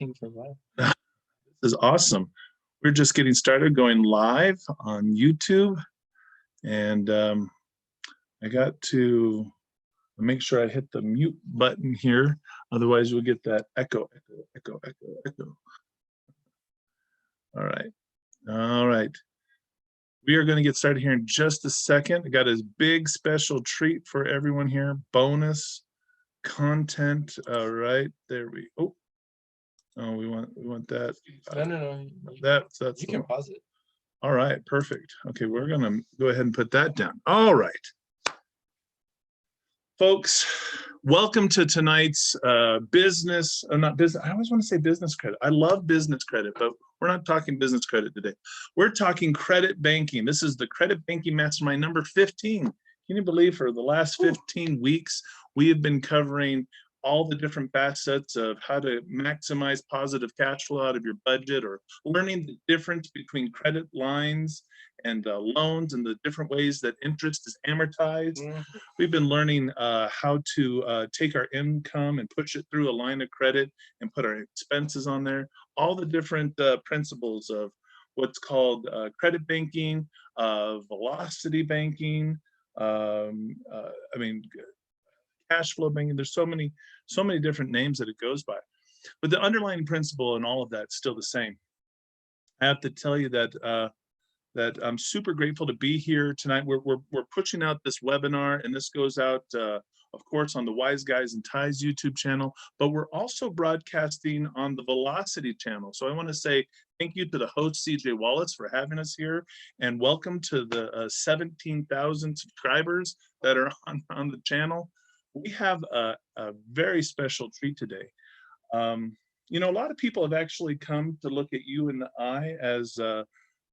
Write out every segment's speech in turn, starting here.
talking for a while. This is awesome. We're just getting started, going live on YouTube, and I got to make sure I hit the mute button here, otherwise we'll get that echo. All right. We are going to get started here in just a second. I got a big special treat for everyone here. Bonus content. All right, there we go. Oh, we want that. No. That's you can pause it. All right, perfect. Okay, we're gonna go ahead and put that down. All right, folks, welcome to tonight's business. Not business. I always want to say business credit. I love business credit, but we're not talking business credit today. We're talking credit banking. This is the Credit Banking Mastermind number 15. Can you believe for the last 15 weeks we have been covering all the different facets of how to maximize positive cash flow out of your budget, or learning the difference between credit lines and loans and the different ways that interest is amortized. We've been learning how to take our income and push it through a line of credit and put our expenses on there. All the different principles of what's called credit banking, velocity banking, cash flow banking. There's so many different names that it goes by, but the underlying principle and all of that's still the same. I have to tell you that that I'm super grateful to be here tonight. We're pushing out this webinar, and this goes out, of course, on the Wise Guys and Ties YouTube channel, but we're also broadcasting on the Velocity channel. So I want to say thank you to the host, CJ Wallace, for having us here, and welcome to the 17,000 subscribers that are on the channel. We have a very special treat today. You know, a lot of people have actually come to look at you and I as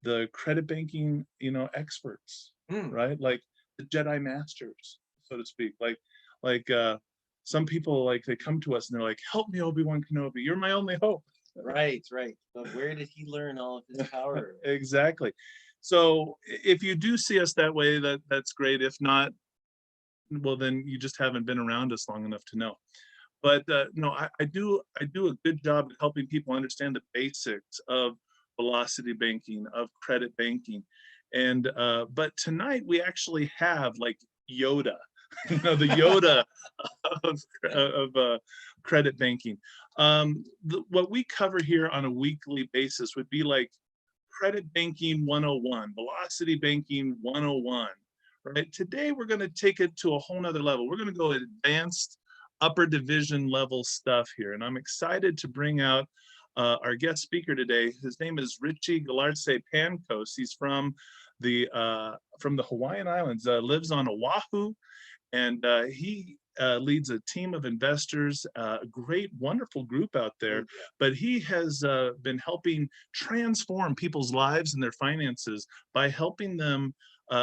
the credit banking, experts, right? Like the Jedi Masters, so to speak. Like some people, like, they come to us and they're like, "Help me, Obi-Wan Kenobi. You're my only hope." Right. But where did he learn all of his power? Exactly. So if you do see us that way, that's great. If not, well, then you just haven't been around us long enough to know. But no, I do a good job at helping people understand the basics of velocity banking, of credit banking. And but tonight we actually have like Yoda, the Yoda of credit banking. What we cover here on a weekly basis would be like credit banking 101, velocity banking 101. Right? Today, we're going to take it to a whole nother level. We're going to go advanced upper division level stuff here. And I'm excited to bring out our guest speaker today. His name is Richie Galarse Pancos. He's from the Hawaiian Islands, lives on Oahu, and he leads a team of investors, a great, wonderful group out there. But he has been helping transform people's lives and their finances by helping them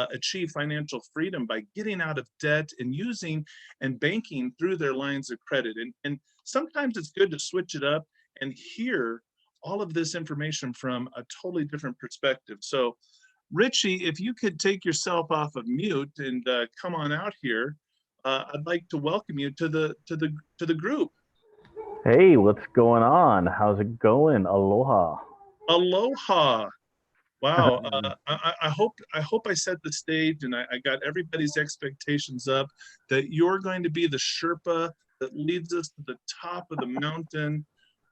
achieve financial freedom by getting out of debt and using and banking through their lines of credit. And sometimes it's good to switch it up and hear all of this information from a totally different perspective. So Richie, if you could take yourself off of mute and come on out here, I'd like to welcome you to the group. Hey, what's going on? How's it going? Aloha. Aloha. Wow, I hope I set the stage and I got everybody's expectations up that you're going to be the Sherpa that leads us to the top of the mountain,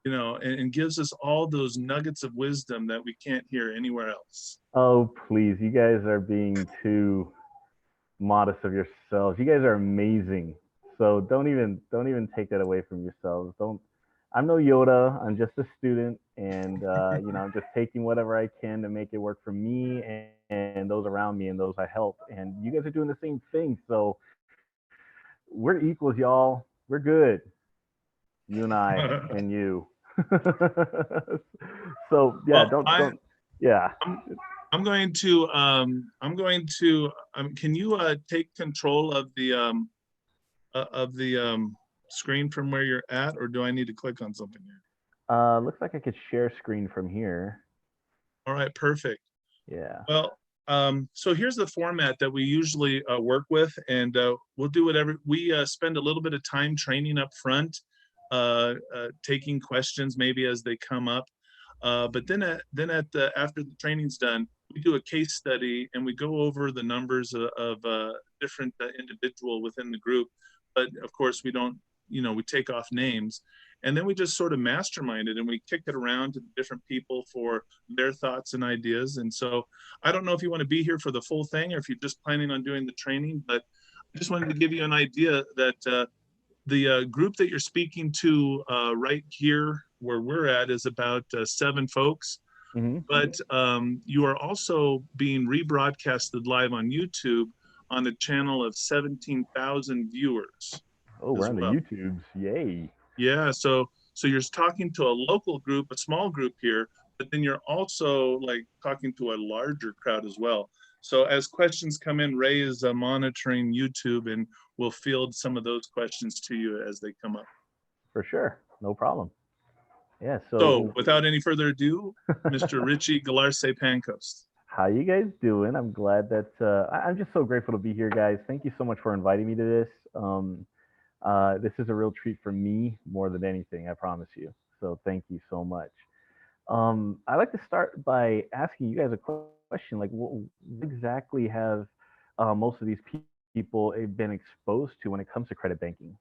and gives us all those nuggets of wisdom that we can't hear anywhere else. Oh, please, you guys are being too modest of yourselves. You guys are amazing. So don't even take that away from yourselves. I'm no Yoda. I'm just a student, and I'm just taking whatever I can to make it work for me and those around me and those I help. And you guys are doing the same thing. So we're equals, y'all. We're good. You and I and you. So yeah, well, yeah. I'm going to can you take control of the screen from where you're at, or do I need to click on something here? Looks like I could share screen from here. All right, perfect. Yeah. Well, so here's the format that we usually work with, and we'll do whatever. We spend a little bit of time training up front taking questions maybe as they come up. But then after the training's done, we do a case study and we go over the numbers of different individual within the group. But of course, we don't, we take off names, and then we just sort of mastermind it and we kick it around to different people for their thoughts and ideas. And so I don't know if you want to be here for the full thing or if you're just planning on doing the training, but I just wanted to give you an idea that the group that you're speaking to right here where we're at is about 7 folks. Mm-hmm. But you are also being rebroadcasted live on YouTube on a channel of 17,000 viewers. Oh, we're on the YouTubes. Yay. Yeah, so you're talking to a local group, a small group here, but then you're also like talking to a larger crowd as well. So as questions come in, Ray is monitoring YouTube and will field some of those questions to you as they come up. For sure. No problem. Yeah. So without any further ado, Mr. Richie Galarce Pancoast. How you guys doing? I'm glad that I'm just so grateful to be here, guys. Thank you so much for inviting me to this. This is a real treat for me more than anything, I promise you. So thank you so much. I'd like to start by asking you guys a question. Like, what exactly have most of these people been exposed to when it comes to credit banking?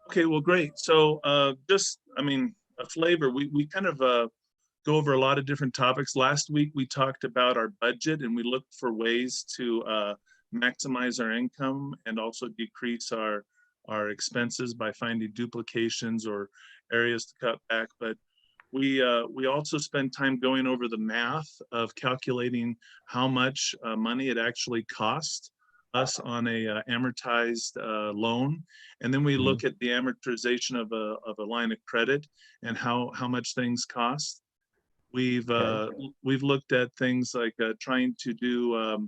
Okay, well, great. So a flavor, we kind of go over a lot of different topics. Last week, we talked about our budget and we looked for ways to maximize our income and also decrease our expenses by finding duplications or areas to cut back. But we also spend time going over the math of calculating how much money it actually costs us on a amortized loan, and then we look at the amortization of a line of credit and how much things cost. We've looked at things like trying to do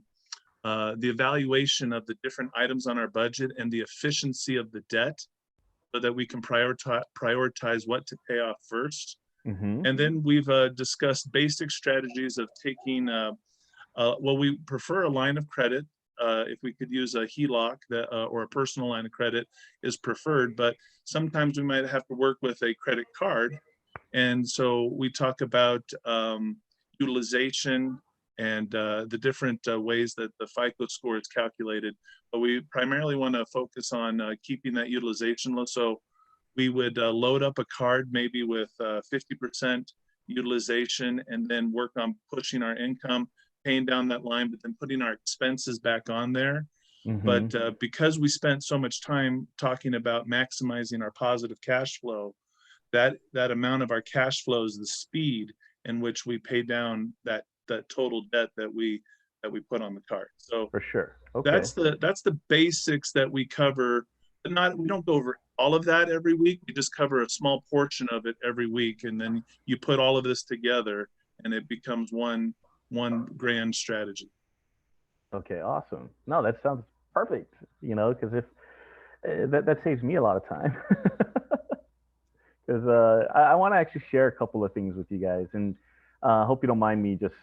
the evaluation of the different items on our budget and the efficiency of the debt, so that we can prioritize what to pay off first. And then we've discussed basic strategies of taking. Well, we prefer a line of credit. If we could use a HELOC or a personal line of credit is preferred, but sometimes we might have to work with a credit card. And so we talk about utilization and the different ways that the FICO score is calculated. But we primarily want to focus on keeping that utilization low. So we would load up a card maybe with 50% utilization and then work on pushing our income, paying down that line, but then putting our expenses back on there. But because we spent so much time talking about maximizing our positive cash flow, that amount of our cash flow is the speed in which we pay down that total debt that we put on the card. So for sure, okay. That's the basics that we cover. But we don't go over all of that every week. We just cover a small portion of it every week, and then you put all of this together, and it becomes one grand strategy. Okay, awesome. No, that sounds perfect. Because if that saves me a lot of time. Because I want to actually share a couple of things with you guys, and hope you don't mind me just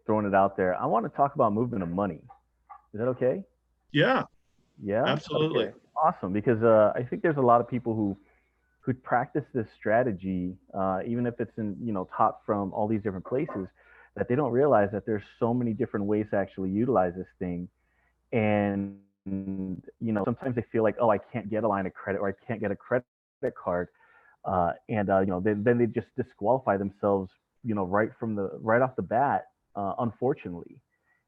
throwing it out there. I want to talk about movement of money. Is that okay? Yeah. Yeah. Absolutely. Okay. Awesome. Because I think there's a lot of people who practice this strategy, even if it's taught from all these different places, that they don't realize that there's so many different ways to actually utilize this thing. And sometimes they feel like, oh, I can't get a line of credit or I can't get a credit card, and then they just disqualify themselves, right off the bat, unfortunately.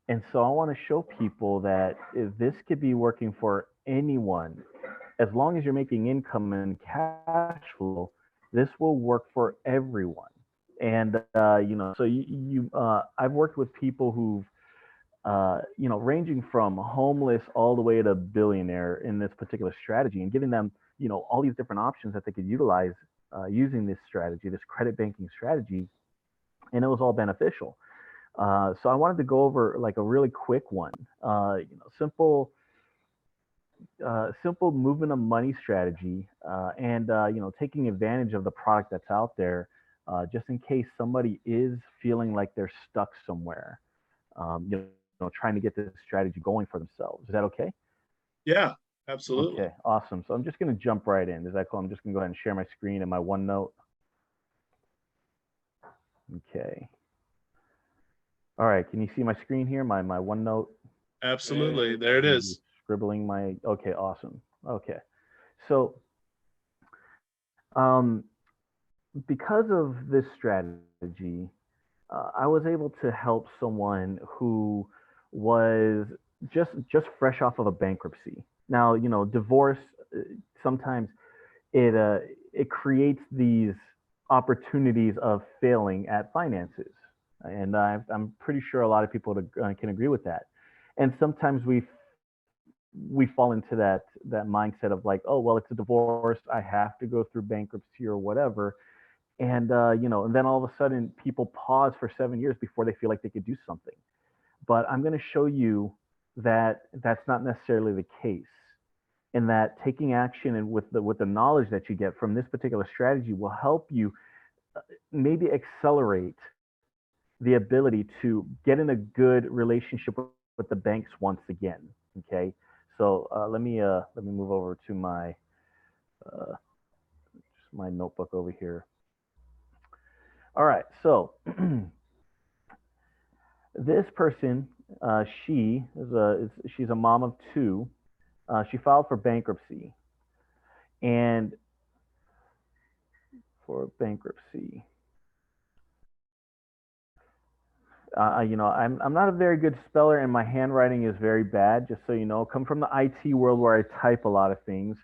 And so I want to show people that if this could be working for anyone, as long as you're making income and cash flow, this will work for everyone. And so I've worked with people who've ranging from homeless all the way to billionaire in this particular strategy, and giving them all these different options that they could utilize using this strategy, this credit banking strategy, and it was all beneficial. So I wanted to go over like a really quick one, simple movement of money strategy, and taking advantage of the product that's out there, just in case somebody is feeling like they're stuck somewhere, trying to get this strategy going for themselves. Is that okay? Yeah, Absolutely. Okay, awesome. So I'm just going to jump right in. Is that cool? I'm just going to go ahead and share my screen and my OneNote. Okay. All right, can you see my screen here, my OneNote? Absolutely. There it I'm is. scribbling my, okay, awesome. Okay. So um, because of this strategy, I was able to help someone who was just fresh off of a bankruptcy. Now, you know, divorce sometimes it creates these opportunities of failing at finances, and I'm pretty sure a lot of people can agree with that. And sometimes we fall into that mindset of like, oh well, it's a divorce, I have to go through bankruptcy or whatever, and you know, and then all of a sudden people pause for 7 years before they feel like they could do something. But I'm going to show you that that's not necessarily the case, and that taking action and with the knowledge that you get from this particular strategy will help you maybe accelerate the ability to get in a good relationship with the banks once again. Okay, so let me move over to my just my notebook over here. All right, so this person, she's a mom of two. She filed for bankruptcy, and for bankruptcy, you know, I'm not a very good speller, and my handwriting is very bad. Just so you know, come from the IT world where I type a lot of things.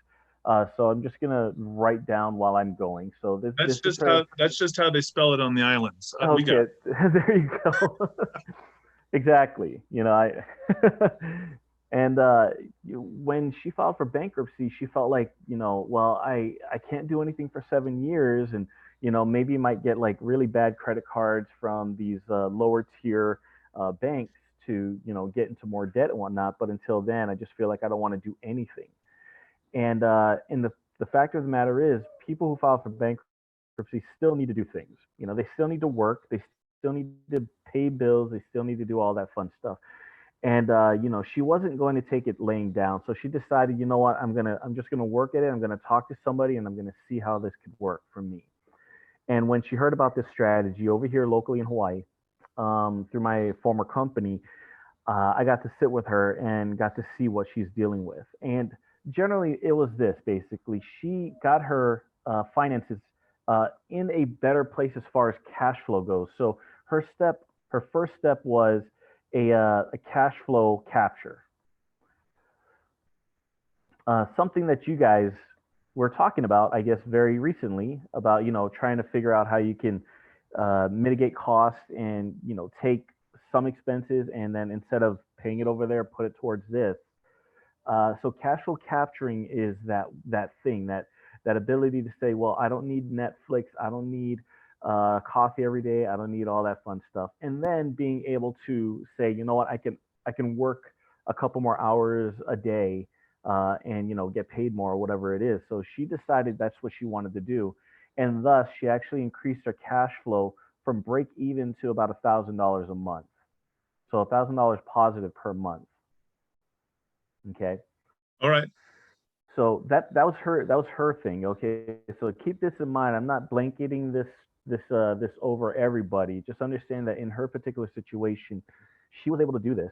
So I'm just gonna write down while I'm going. So this is her. That's just how they spell it on the islands. We got Okay, it. there you go. Exactly. You know, I and when she filed for bankruptcy, she felt like, you know, well, I can't do anything for 7 years, and you know, maybe might get like really bad credit cards from these lower tier banks to, you know, get into more debt and whatnot. But until then, I just feel like I don't want to do anything. And the fact of the matter is, people who file for bankruptcy still need to do things. You know, they still need to work. They still need to pay bills. They still need to do all that fun stuff. And you know, she wasn't going to take it laying down. So she decided, you know what, I'm just gonna work at it. I'm gonna talk to somebody, and I'm gonna see how this could work for me. And when she heard about this strategy over here locally in Hawaii, through my former company, I got to sit with her and got to see what she's dealing with. And generally, it was this basically: she got her finances in a better place as far as cash flow goes. So her first step was a cash flow capture, something that you guys were talking about, I guess, very recently about, you know, trying to figure out how you can mitigate costs and, you know, take some expenses and then instead of paying it over there, put it towards this. So cash flow capturing is that thing that ability to say, well, I don't need Netflix, I don't need coffee every day, I don't need all that fun stuff, and then being able to say, you know what, I can work a couple more hours a day, and you know, get paid more or whatever it is. So she decided that's what she wanted to do, and thus she actually increased her cash flow from break even to about $1,000 a month. So $1,000 positive per month. Okay. All right. So that was her thing. Okay, so keep this in mind. I'm not blanketing this over everybody. Just understand that in her particular situation, she was able to do this,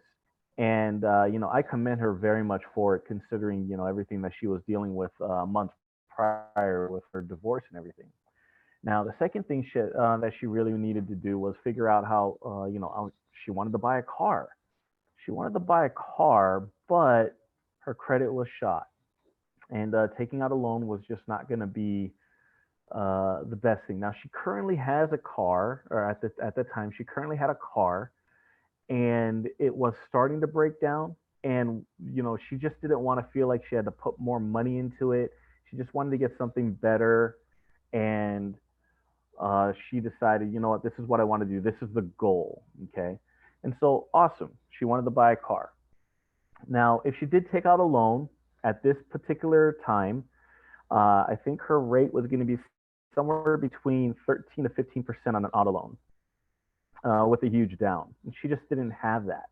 and you know, I commend her very much for it, considering, you know, everything that she was dealing with months prior with her divorce and everything. Now, the second thing that she really needed to do was figure out how, you know, she wanted to buy a car. She wanted to buy a car, but her credit was shot, and taking out a loan was just not going to be the best thing. Now she currently has a car, or at the time she currently had a car, and it was starting to break down. And you know, she just didn't want to feel like she had to put more money into it. She just wanted to get something better, and she decided, you know what, this is what I want to do. This is the goal. Okay, and so awesome. She wanted to buy a car. Now, if she did take out a loan at this particular time, I think her rate was going to be somewhere between 13 to 15% on an auto loan with a huge down. And she just didn't have that.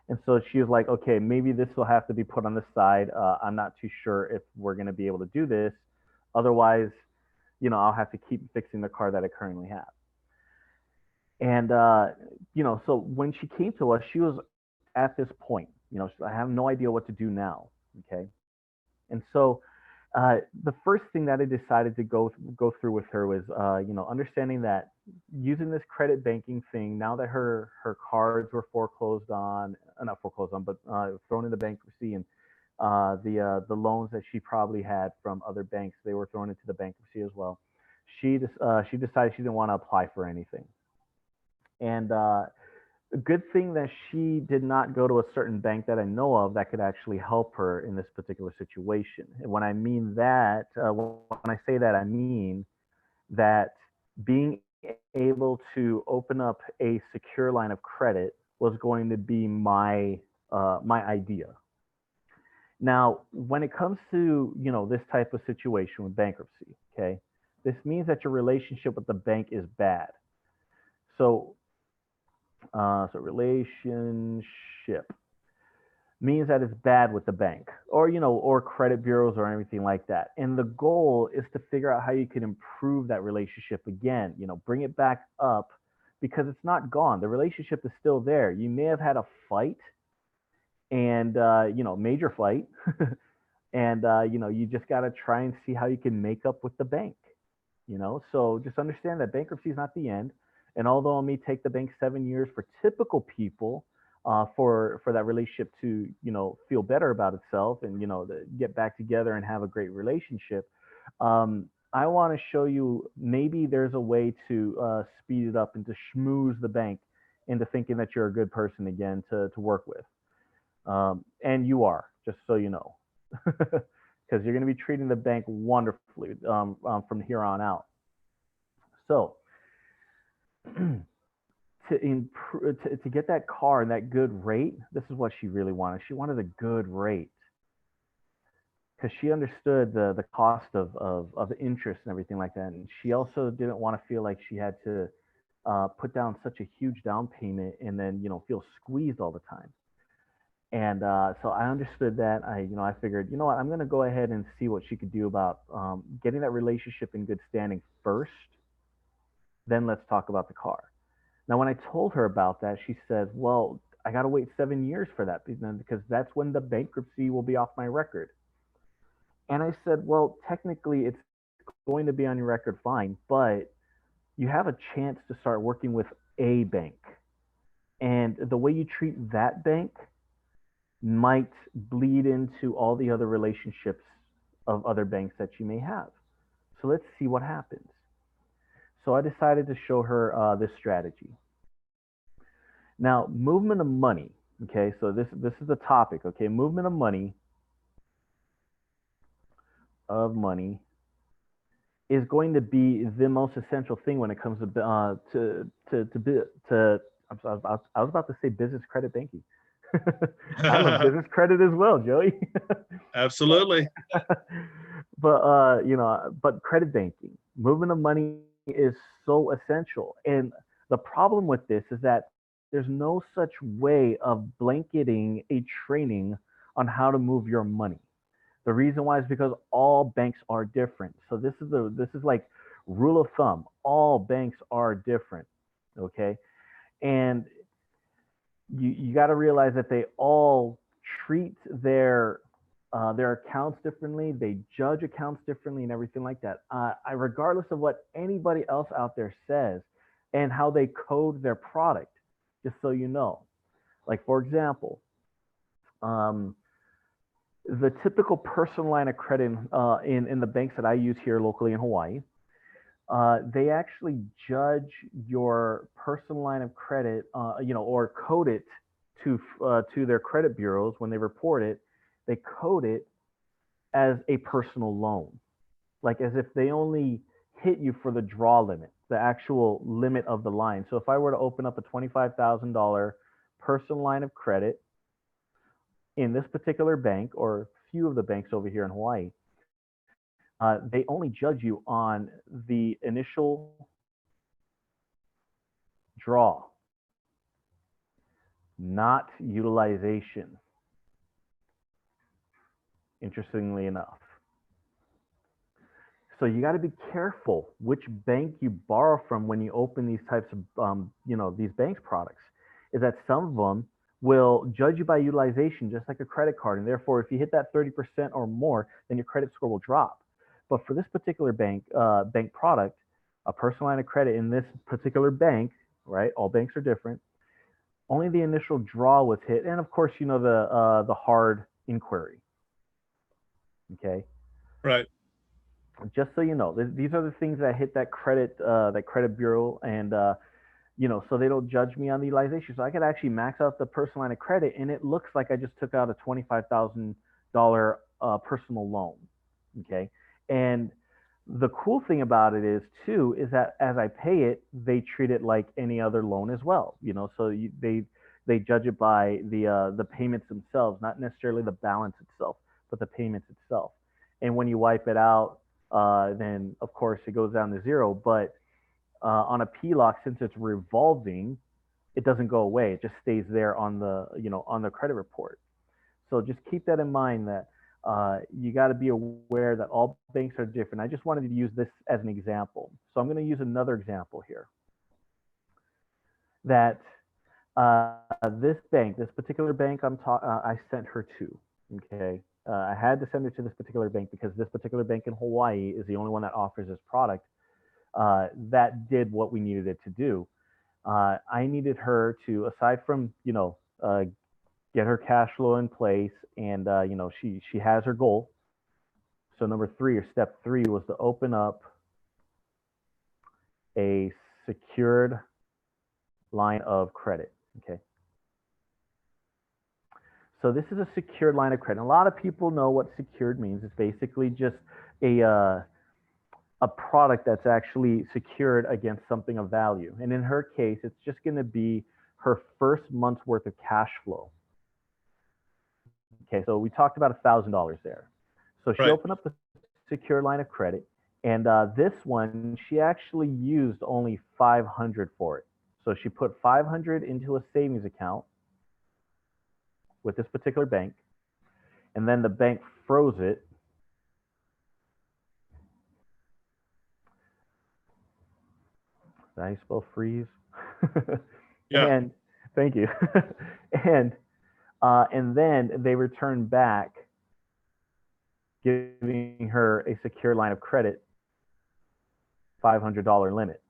And so she was like, okay, maybe this will have to be put on the side. I'm not too sure if we're going to be able to do this. Otherwise, you know, I'll have to keep fixing the car that I currently have. And, you know, so when she came to us, she was at this point, you know, I have no idea what to do now. Okay. And so the first thing that I decided to go through with her was, you know, understanding that using this credit banking thing, now that her cards were foreclosed on, not foreclosed on, but thrown into bankruptcy, and the loans that she probably had from other banks, they were thrown into the bankruptcy as well. She decided she didn't want to apply for anything, and a good thing that she did not go to a certain bank that I know of that could actually help her in this particular situation. And when I mean that, when I say that, I mean that being able to open up a secure line of credit was going to be my my idea. Now, when it comes to, you know, this type of situation with bankruptcy, okay, this means that your relationship with the bank is bad. So so relationship means that it's bad with the bank, or, you know, or credit bureaus or anything like that. And the goal is to figure out how you can improve that relationship again, you know, bring it back up, because it's not gone. The relationship is still there. You may have had a fight, and you know, major fight, and you know, you just got to try and see how you can make up with the bank, you know. So just understand that bankruptcy is not the end. And although it may take the bank 7 years for typical people, for that relationship to, you know, feel better about itself, and, you know, to get back together and have a great relationship, I want to show you maybe there's a way to speed it up and to schmooze the bank into thinking that you're a good person again to work with. And you are, just so you know, because you're going to be treating the bank wonderfully from here on out. So to get that car and that good rate, this is what she really wanted. She wanted a good rate, because she understood the cost of interest and everything like that. And she also didn't want to feel like she had to put down such a huge down payment and then, you know, feel squeezed all the time. And so I understood that. I figured, you know what, I'm going to go ahead and see what she could do about getting that relationship in good standing first. Then let's talk about the car. Now, when I told her about that, she said, well, I got to wait 7 years for that, because that's when the bankruptcy will be off my record. And I said, well, technically it's going to be on your record, fine, but you have a chance to start working with a bank. And the way you treat that bank might bleed into all the other relationships of other banks that you may have. So let's see what happens. So I decided to show her this strategy. Now, movement of money. Okay, so this is the topic. Okay, movement of money is going to be the most essential thing when it comes to I was about to say business credit banking. I love business credit as well, Joey. Absolutely. But but credit banking, movement of money is so essential. And the problem with this is that there's no such way of blanketing a training on how to move your money. The reason why is because all banks are different. So this is like rule of thumb. All banks are different. Okay. And you got to realize that they all treat their accounts differently. They judge accounts differently and everything like that. Regardless of what anybody else out there says and how they code their product, just so you know. Like, for example, the typical personal line of credit in the banks that I use here locally in Hawaii, they actually judge your personal line of credit, or code it to their credit bureaus when they report it. They code it as a personal loan, like as if they only hit you for the draw limit, the actual limit of the line. So if I were to open up a $25,000 personal line of credit in this particular bank, or few of the banks over here in Hawaii, they only judge you on the initial draw. not utilization, interestingly enough. So you got to be careful which bank you borrow from when you open these types of, these banks products. Is that some of them will judge you by utilization, just like a credit card, and therefore, if you hit that 30% or more, then your credit score will drop. But for this particular bank product, a personal line of credit in this particular bank, right? All banks are different. Only the initial draw was hit, and of course, the hard inquiry. Okay. Right. Just so you know, these are the things that hit that credit bureau, and so they don't judge me on the utilization. So I could actually max out the personal line of credit, and it looks like I just took out a $25,000 personal loan. Okay, and the cool thing about it is too is that as I pay it, they treat it like any other loan as well. So they judge it by the payments themselves, not necessarily the balance itself, but the payments itself. And when you wipe it out, then of course it goes down to zero. But on a PLOC, since it's revolving, it doesn't go away. It just stays there on the credit report. So just keep that in mind, that you got to be aware that all banks are different. I just wanted to use this as an example. So I'm going to use another example here. That this particular bank I sent her to. Okay. I had to send her to this particular bank because this particular bank in Hawaii is the only one that offers this product that did what we needed it to do. I needed her to, aside from, get her cash flow in place, and, she has her goal. So number 3, or step 3, was to open up a secured line of credit. Okay. So this is a secured line of credit. And a lot of people know what secured means. It's basically just a product that's actually secured against something of value. And in her case, it's just going to be her first month's worth of cash flow. Okay, so we talked about $1,000 there. So she opened up the secured line of credit, and this one, she actually used only $500 for it. So she put $500 into a savings account with this particular bank, and then the bank froze it. Did I spell freeze? Yeah. And thank you. and then they returned back, giving her a secure line of credit, $500 limit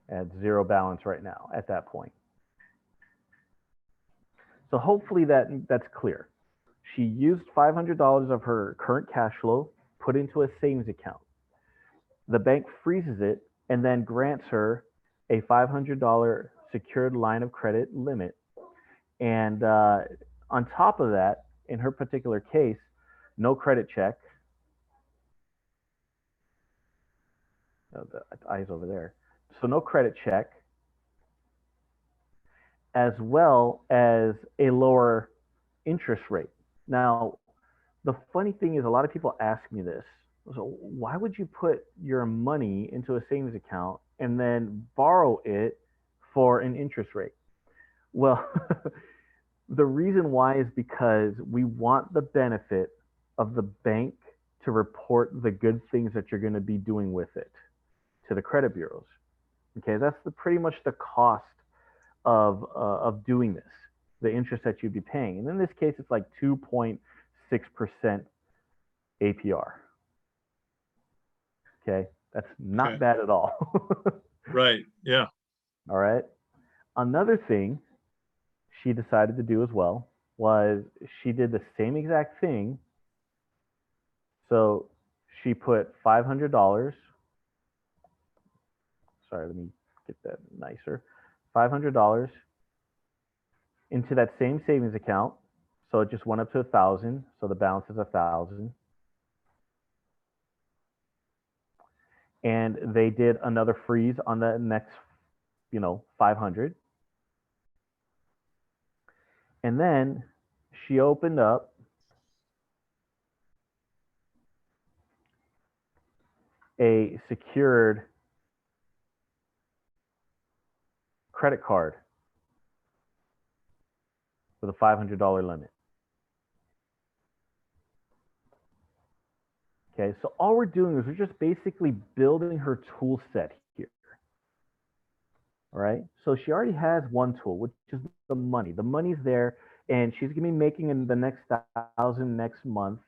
at zero balance right now at that point. So hopefully that's clear. She used $500 of her current cash flow, put into a savings account. The bank freezes it and then grants her a $500 secured line of credit limit. And on top of that, in her particular case, no credit check. Oh, the eyes over there. So no credit check, as well as a lower interest rate. Now, the funny thing is, a lot of people ask me this. So why would you put your money into a savings account and then borrow it for an interest rate? Well, the reason why is because we want the benefit of the bank to report the good things that you're going to be doing with it to the credit bureaus. Okay, that's pretty much the cost of doing this, the interest that you'd be paying. And in this case, it's like 2.6% APR. Okay, that's not bad at all. Right, yeah. All right. Another thing she decided to do as well was she did the same exact thing. So she put $500. Sorry, let me get that nicer. $500 into that same savings account. So it just went up to 1,000. So the balance is 1,000. And they did another freeze on the next, 500. And then she opened up a secured credit card with a $500 limit. Okay, so all we're doing is we're just basically building her tool set here. All right, so she already has one tool, which is the money. The money's there, and she's gonna be making in the next 1,000 next month.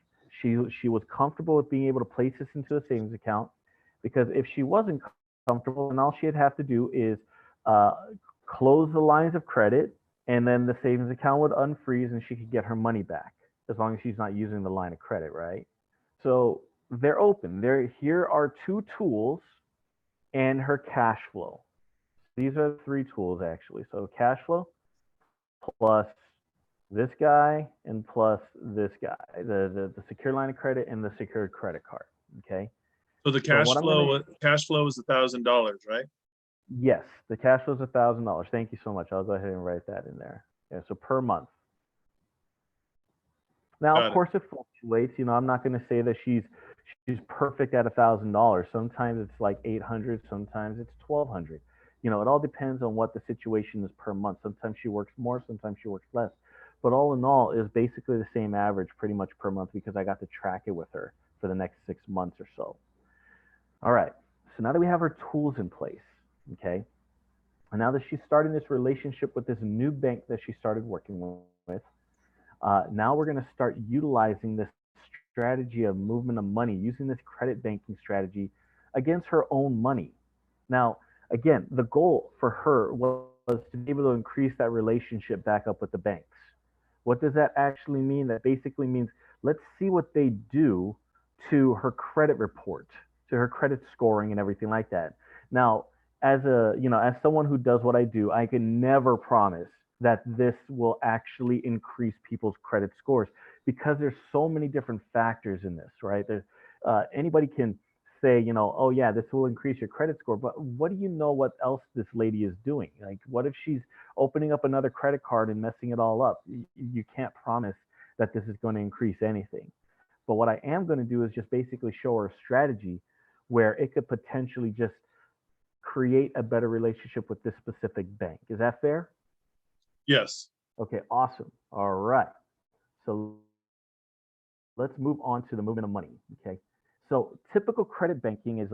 She was comfortable with being able to place this into a savings account, because if she wasn't comfortable, then all she'd have to do is close the lines of credit, and then the savings account would unfreeze, and she could get her money back as long as she's not using the line of credit, right? So they're open. Here are two tools and her cash flow. These are three tools actually. So cash flow plus this guy and plus this guy, the secure line of credit and the secured credit card. Okay. So the So cash what I'm flow, gonna- cash flow is $1,000, right? Yes, the cash flow is $1,000. Thank you so much. I'll go ahead and write that in there. Yeah, so per month. Now, Got of it. course, it fluctuates. You know, I'm not going to say that she's perfect at $1,000. Sometimes it's like 800. Sometimes it's 1,200. You know, it all depends on what the situation is per month. Sometimes she works more. Sometimes she works less. But all in all, is basically the same average pretty much per month, because I got to track it with her for the next 6 months or so. All right. So now that we have her tools in place, okay, and now that she's starting this relationship with this new bank that she started working with, now we're going to start utilizing this strategy of movement of money, using this credit banking strategy against her own money. Now, again, the goal for her was to be able to increase that relationship back up with the banks. What does that actually mean? That basically means let's see what they do to her credit report, to her credit scoring and everything like that. Now, as someone who does what I do, I can never promise that this will actually increase people's credit scores, because there's so many different factors in this, right? There's anybody can say, you know, oh yeah, this will increase your credit score, but what do you know what else this lady is doing? Like, what if she's opening up another credit card and messing it all up? You can't promise that this is going to increase anything. But what I am going to do is just basically show her a strategy where it could potentially just create a better relationship with this specific bank. Is that fair? Yes. Okay, awesome. All right. So let's move on to the movement of money. Okay. So typical credit banking is,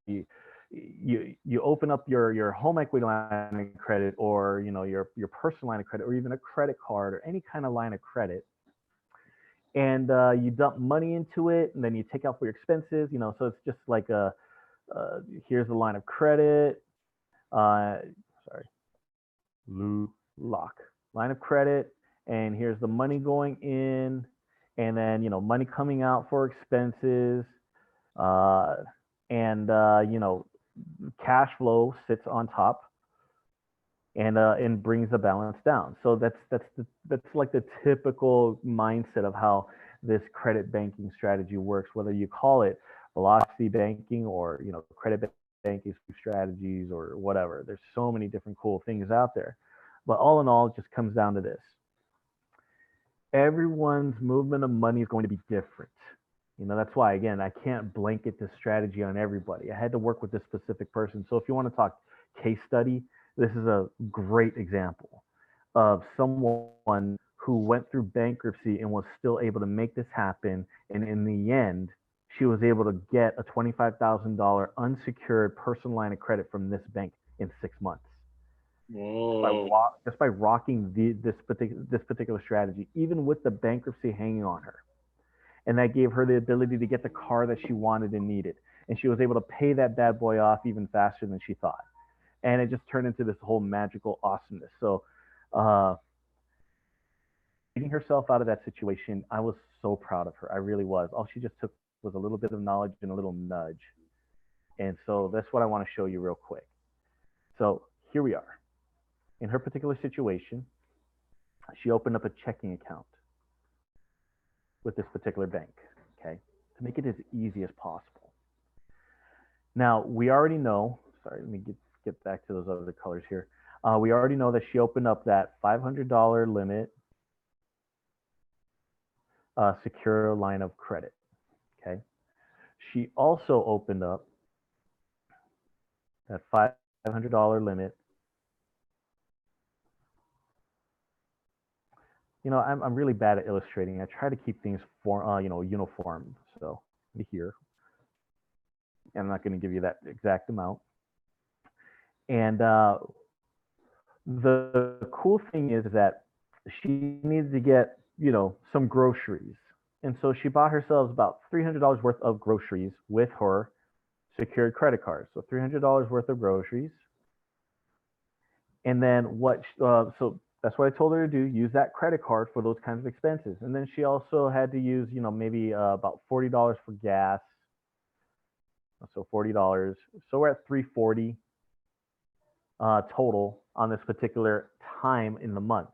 you open up your home equity line of credit, or your personal line of credit, or even a credit card, or any kind of line of credit, and you dump money into it, and then you take out for your expenses. So it's just like here's the line of credit. Lock line of credit, and here's the money going in, and then money coming out for expenses, and cash flow sits on top and brings the balance down. So that's like the typical mindset of how this credit banking strategy works, whether you call it velocity banking or credit banking strategies or whatever. There's so many different cool things out there. But all in all, it just comes down to this. Everyone's movement of money is going to be different. That's why, again, I can't blanket this strategy on everybody. I had to work with this specific person. So if you want to talk case study, this is a great example of someone who went through bankruptcy and was still able to make this happen. And in the end, she was able to get a $25,000 unsecured personal line of credit from this bank in 6 months. Just by rocking this particular strategy, even with the bankruptcy hanging on her. And that gave her the ability to get the car that she wanted and needed. And she was able to pay that bad boy off even faster than she thought. And it just turned into this whole magical awesomeness. So getting herself out of that situation, I was so proud of her. I really was. All she just took was a little bit of knowledge and a little nudge. And so that's what I want to show you real quick. So here we are. In her particular situation, she opened up a checking account with this particular bank, okay, to make it as easy as possible. Now, we already know, sorry, let me get back to those other colors here. We already know that she opened up that $500 limit secure line of credit, okay? She also opened up that $500 limit I'm really bad at illustrating. I try to keep things uniform. So here, and I'm not going to give you that exact amount. And the cool thing is that she needs to get, some groceries. And so she bought herself about $300 worth of groceries with her secured credit card. So $300 worth of groceries. And then so that's what I told her to do, use that credit card for those kinds of expenses. And then she also had to use, maybe about $40 for gas. So $40. So we're at $340 total on this particular time in the month.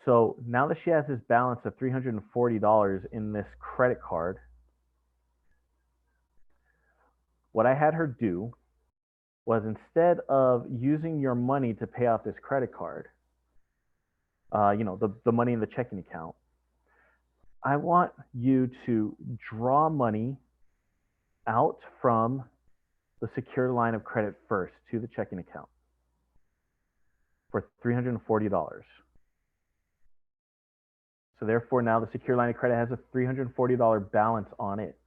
So now that she has this balance of $340 in this credit card, what I had her do was, instead of using your money to pay off this credit card, the money in the checking account, I want you to draw money out from the secured line of credit first to the checking account for $340. So therefore, now the secure line of credit has a $340 balance on it.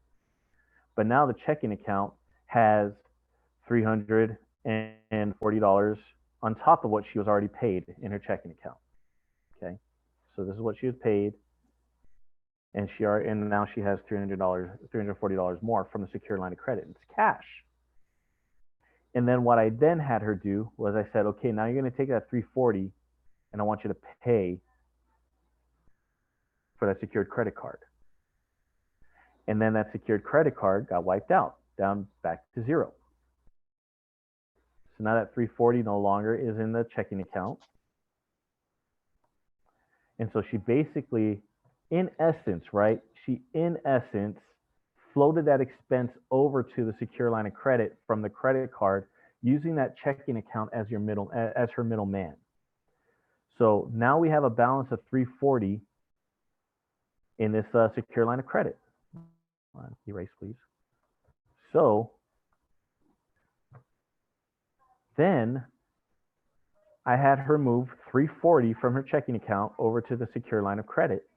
But now the checking account has $340 on top of what she was already paid in her checking account. Okay, so this is what she was paid, and now she has $340 more from the secure line of credit. It's cash. And then what I then had her do was, I said, okay, now you're going to take that $340, and I want you to pay for that secured credit card. And then that secured credit card got wiped out, down back to zero. So now that $340 no longer is in the checking account. And so she basically, in essence, floated that expense over to the secure line of credit from the credit card, using that checking account as her middleman. So now we have a balance of $340 in this secure line of credit. Erase, please. So then I had her move $340 from her checking account over to the secure line of credit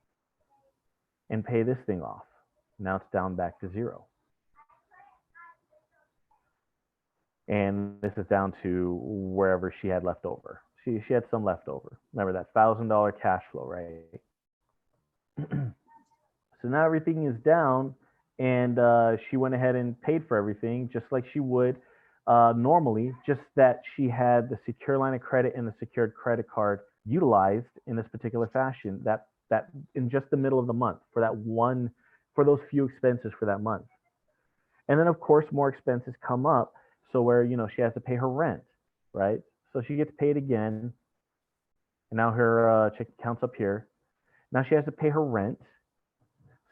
and pay this thing off. Now it's down back to zero. And this is down to wherever she had left over. She had some left over. Remember that $1,000 cash flow, right? So now everything is down, and she went ahead and paid for everything just like she would normally, just that she had the secure line of credit and the secured credit card utilized in this particular fashion, that in just the middle of the month for those few expenses for that month. And then of course more expenses come up, so where she has to pay her rent, right? So she gets paid again, and now her check account's up here. Now she has to pay her rent.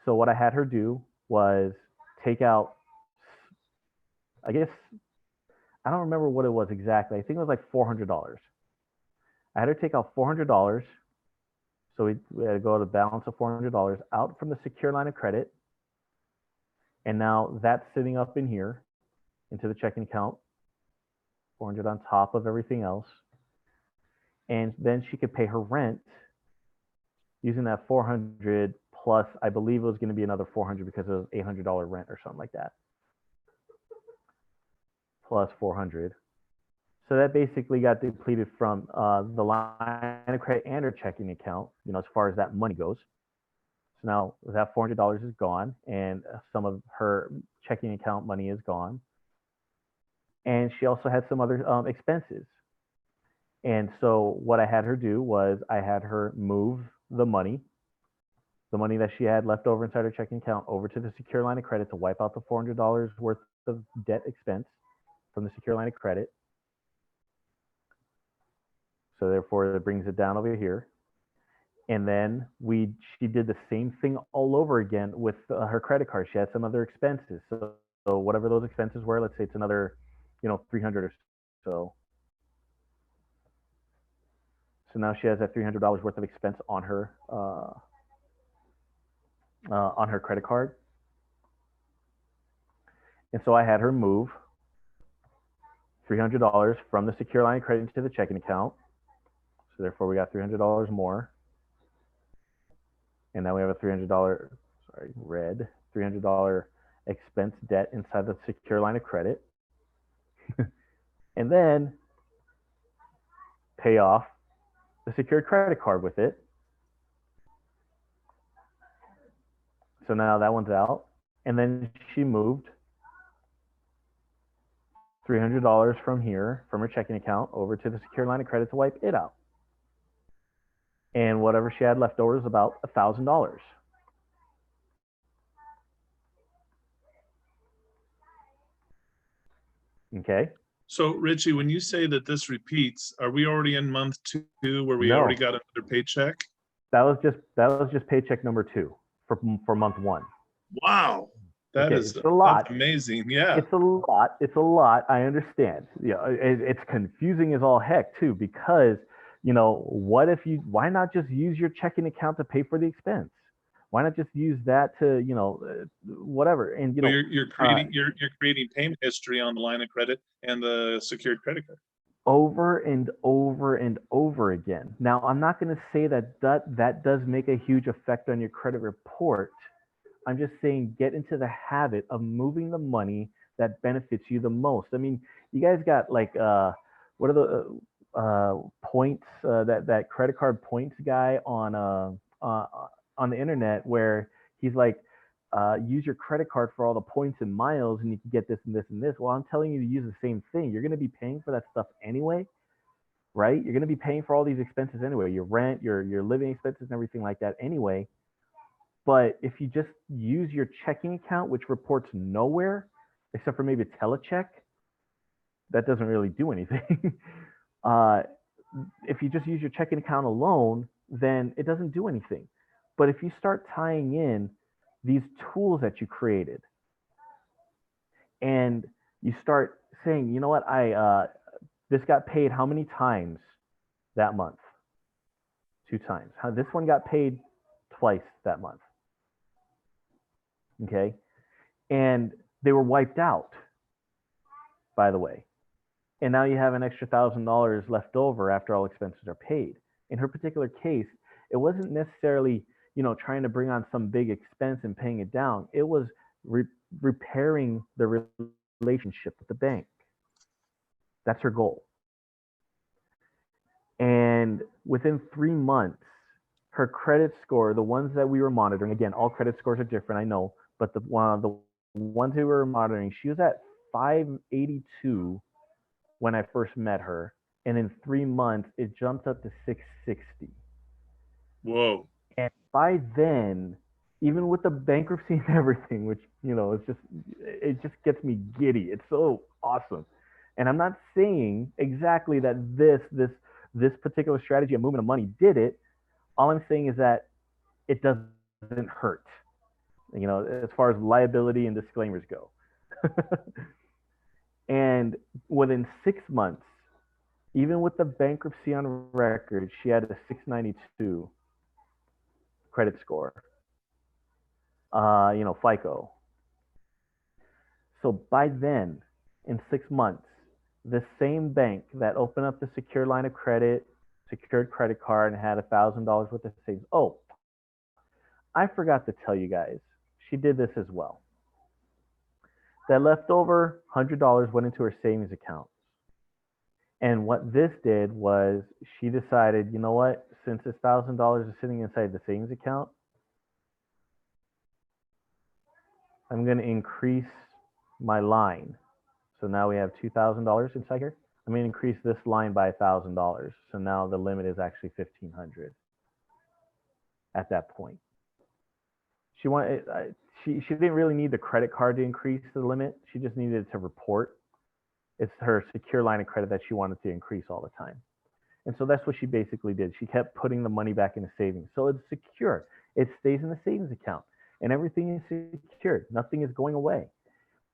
So what I had her do was take out, I guess, I don't remember what it was exactly. I think it was like $400. I had her take out $400. So we had to go to the balance of $400 out from the secure line of credit. And now that's sitting up in here into the checking account, 400 on top of everything else. And then she could pay her rent using that 400 plus, I believe it was going to be another 400 because it was $800 rent or something like that. Plus 400. So that basically got depleted from the line of credit and her checking account, as far as that money goes. So now that $400 is gone, and some of her checking account money is gone. And she also had some other expenses. And so what I had her do was, I had her move the money that she had left over inside her checking account over to the secure line of credit to wipe out the $400 worth of debt expense from the secure line of credit. So therefore, it brings it down over here. And then she did the same thing all over again with her credit card. She had some other expenses. So whatever those expenses were, let's say it's another, 300 or so. So now she has that $300 worth of expense on her credit card. And so I had her move $300 from the secure line of credit into the checking account. So therefore, we got $300 more. And now we have a $300, sorry, red, $300 expense debt inside the secure line of credit. And then pay off the secured credit card with it. So now that one's out. And then she moved $300 from here, from her checking account, over to the secure line of credit to wipe it out. And whatever she had left over is about $1,000. Okay. So Richie, when you say that this repeats, are we already in month 2 where we already got another paycheck? That was just paycheck number 2 for month 1. Wow. That Okay, is it's a lot. That's amazing. Yeah. It's a lot. It's a lot. I understand. Yeah, it's confusing as all heck too, because why not just use your checking account to pay for the expense? Why not just use that to whatever? And So you're creating payment history on the line of credit and the secured credit card. over and over and over again. Now, I'm not going to say that does make a huge effect on your credit report. I'm just saying get into the habit of moving the money that benefits you the most. I mean, you guys got like what are the points that credit card points guy on the internet, where he's like, use your credit card for all the points and miles and you can get this and this and this. Well, I'm telling you to use the same thing. You're going to be paying for that stuff anyway, right? You're going to be paying for all these expenses anyway, your rent, your living expenses and everything like that anyway. But if you just use your checking account, which reports nowhere except for maybe a telecheck, that doesn't really do anything. If you just use your checking account alone, then it doesn't do anything. But if you start tying in these tools that you created, and you start saying, you know what, this got paid how many times that month? 2 times. This one got paid twice that month. Okay, and they were wiped out, by the way. And now you have an extra $1,000 left over after all expenses are paid. In her particular case, it wasn't necessarily, trying to bring on some big expense and paying it down. It was repairing the relationship with the bank. That's her goal. And within 3 months, her credit score, the ones that we were monitoring, again, all credit scores are different, I know, but the ones we were monitoring, she was at 582 when I first met her. And in 3 months, it jumped up to 660. Whoa. And by then, even with the bankruptcy and everything, which, it just gets me giddy. It's so awesome. And I'm not saying exactly that this particular strategy of moving the money did it. All I'm saying is that it doesn't hurt, as far as liability and disclaimers go. And within 6 months, even with the bankruptcy on record, she had a 692 credit score, FICO. So by then, in 6 months, the same bank that opened up the secure line of credit, secured credit card, and had $1,000 worth of savings. Oh, I forgot to tell you guys, she did this as well. That leftover $100 went into her savings account. And what this did was she decided, you know what, since this $1,000 is sitting inside the savings account, I'm going to increase my line. So now we have $2,000 inside here. I'm going to increase this line by $1,000. So now the limit is actually $1,500 at that point. She wanted, she didn't really need the credit card to increase the limit. She just needed it to report. It's her secure line of credit that she wanted to increase all the time. And so that's what she basically did. She kept putting the money back into savings. So it's secure. It stays in the savings account and everything is secured. Nothing is going away.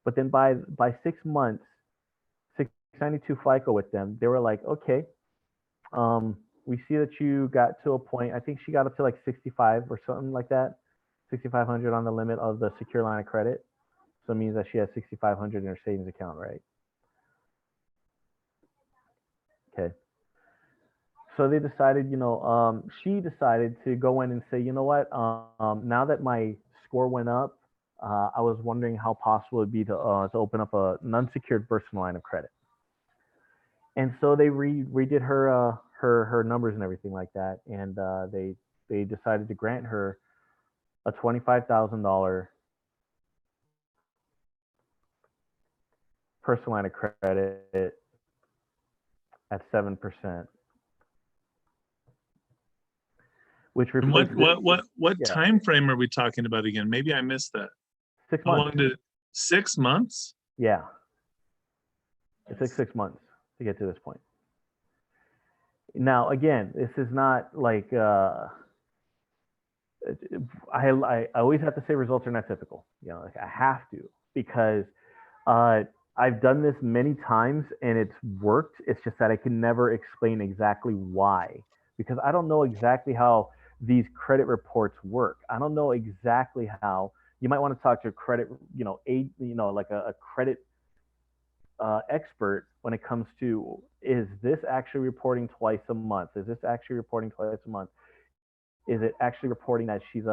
But then by 6 months, 692 FICO with them, they were like, okay, we see that you got to a point, I think she got up to like 65 or something like that, 6,500 on the limit of the secure line of credit. So it means that she has 6,500 in her savings account, right? Okay. so they decided, she decided to go in and say, you know what, now that my score went up, I was wondering how possible it'd be to open up an unsecured personal line of credit. And so they redid her numbers and everything like that, and they decided to grant her a $25,000 personal line of credit at 7%, which And replaced what yeah, time frame are we talking about again? Maybe I missed that. 6 How long months. did 6 months? Yeah, it took 6 months to get to this point. Now, again, this is not like I always have to say results are not typical. Like I have to, because I've done this many times and it's worked. It's just that I can never explain exactly why, because I don't know exactly how these credit reports work. I don't know exactly how. You might want to talk to a credit, like a credit expert when it comes to, is this actually reporting twice a month? Is this actually reporting twice a month? Is it actually reporting that she's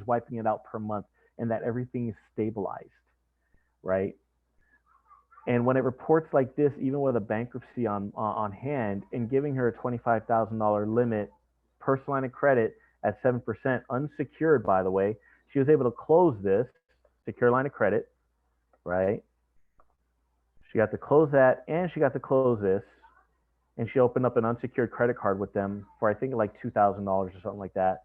wiping it out per month and that everything is stabilized, right? And when it reports like this, even with a bankruptcy on hand, and giving her a $25,000 limit, personal line of credit at 7%, unsecured, by the way, she was able to close this secure line of credit, right? She got to close that, and she got to close this, and she opened up an unsecured credit card with them for, I think, like $2,000 or something like that.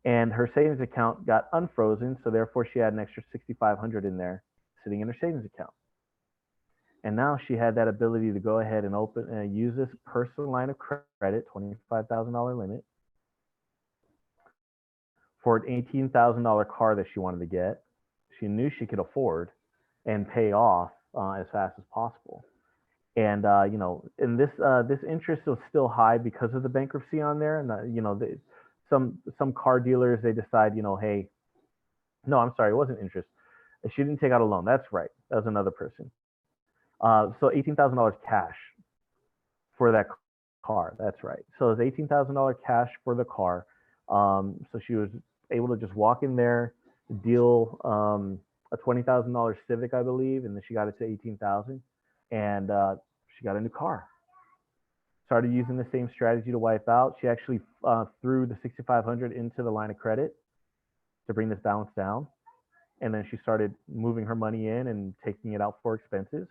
And her savings account got unfrozen, so therefore she had an extra $6,500 in there sitting in her savings account. And now she had that ability to go ahead and use this personal line of credit, $25,000 limit, for an $18,000 car that she wanted to get. She knew she could afford and pay off as fast as possible. And and this interest was still high because of the bankruptcy on there. And some car dealers, they decide, hey, no, I'm sorry, it wasn't interest. She didn't take out a loan. That's right. That was another person. So $18,000 cash for that car. That's right. So it was $18,000 cash for the car. So she was able to just walk in there, deal a $20,000 Civic, I believe, and then she got it to $18,000, and she got a new car. Started using the same strategy to wipe out. She actually threw the $6,500 into the line of credit to bring this balance down, and then she started moving her money in and taking it out for expenses,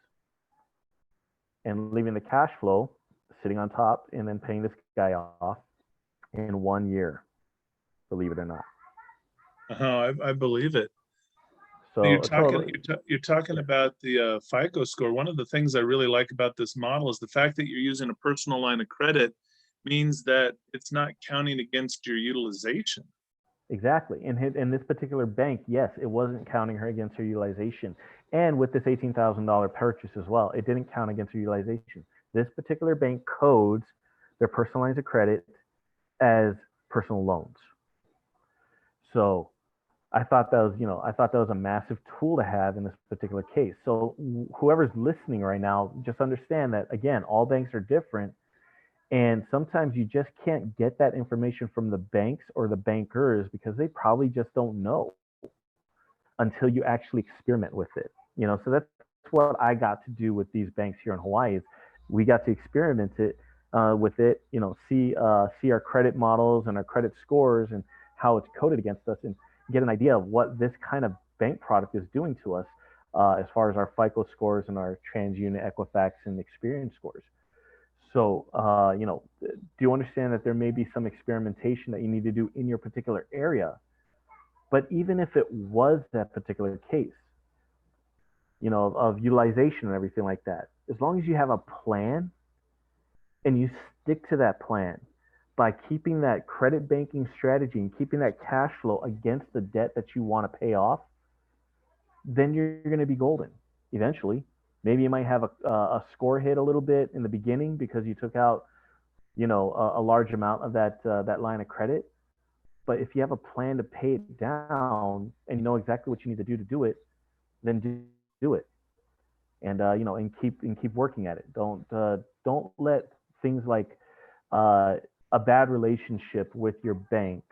and leaving the cash flow sitting on top, and then paying this guy off in 1 year, believe it or not. Oh, I believe it. So you're talking about the FICO score. One of the things I really like about this model is the fact that you're using a personal line of credit means that it's not counting against your utilization. Exactly. In this particular bank, yes, it wasn't counting her against her utilization. And with this $18,000 purchase as well, it didn't count against her utilization. This particular bank codes their personal lines of credit as personal loans. So I thought that was a massive tool to have in this particular case. So whoever's listening right now, just understand that, again, all banks are different. And sometimes you just can't get that information from the banks or the bankers because they probably just don't know until you actually experiment with it. So that's what I got to do with these banks here in Hawaii. Is we got to experiment with it, see our credit models and our credit scores and how it's coded against us, and get an idea of what this kind of bank product is doing to us as far as our FICO scores and our TransUnion, Equifax, and Experian scores. So, do you understand that there may be some experimentation that you need to do in your particular area? But even if it was that particular case, of utilization and everything like that, as long as you have a plan and you stick to that plan by keeping that credit banking strategy and keeping that cash flow against the debt that you want to pay off, then you're going to be golden eventually. Maybe you might have a score hit a little bit in the beginning because you took out, a large amount of that line of credit. But if you have a plan to pay it down and you know exactly what you need to do it, then do it. And and keep working at it. Don't let things like a bad relationship with your bank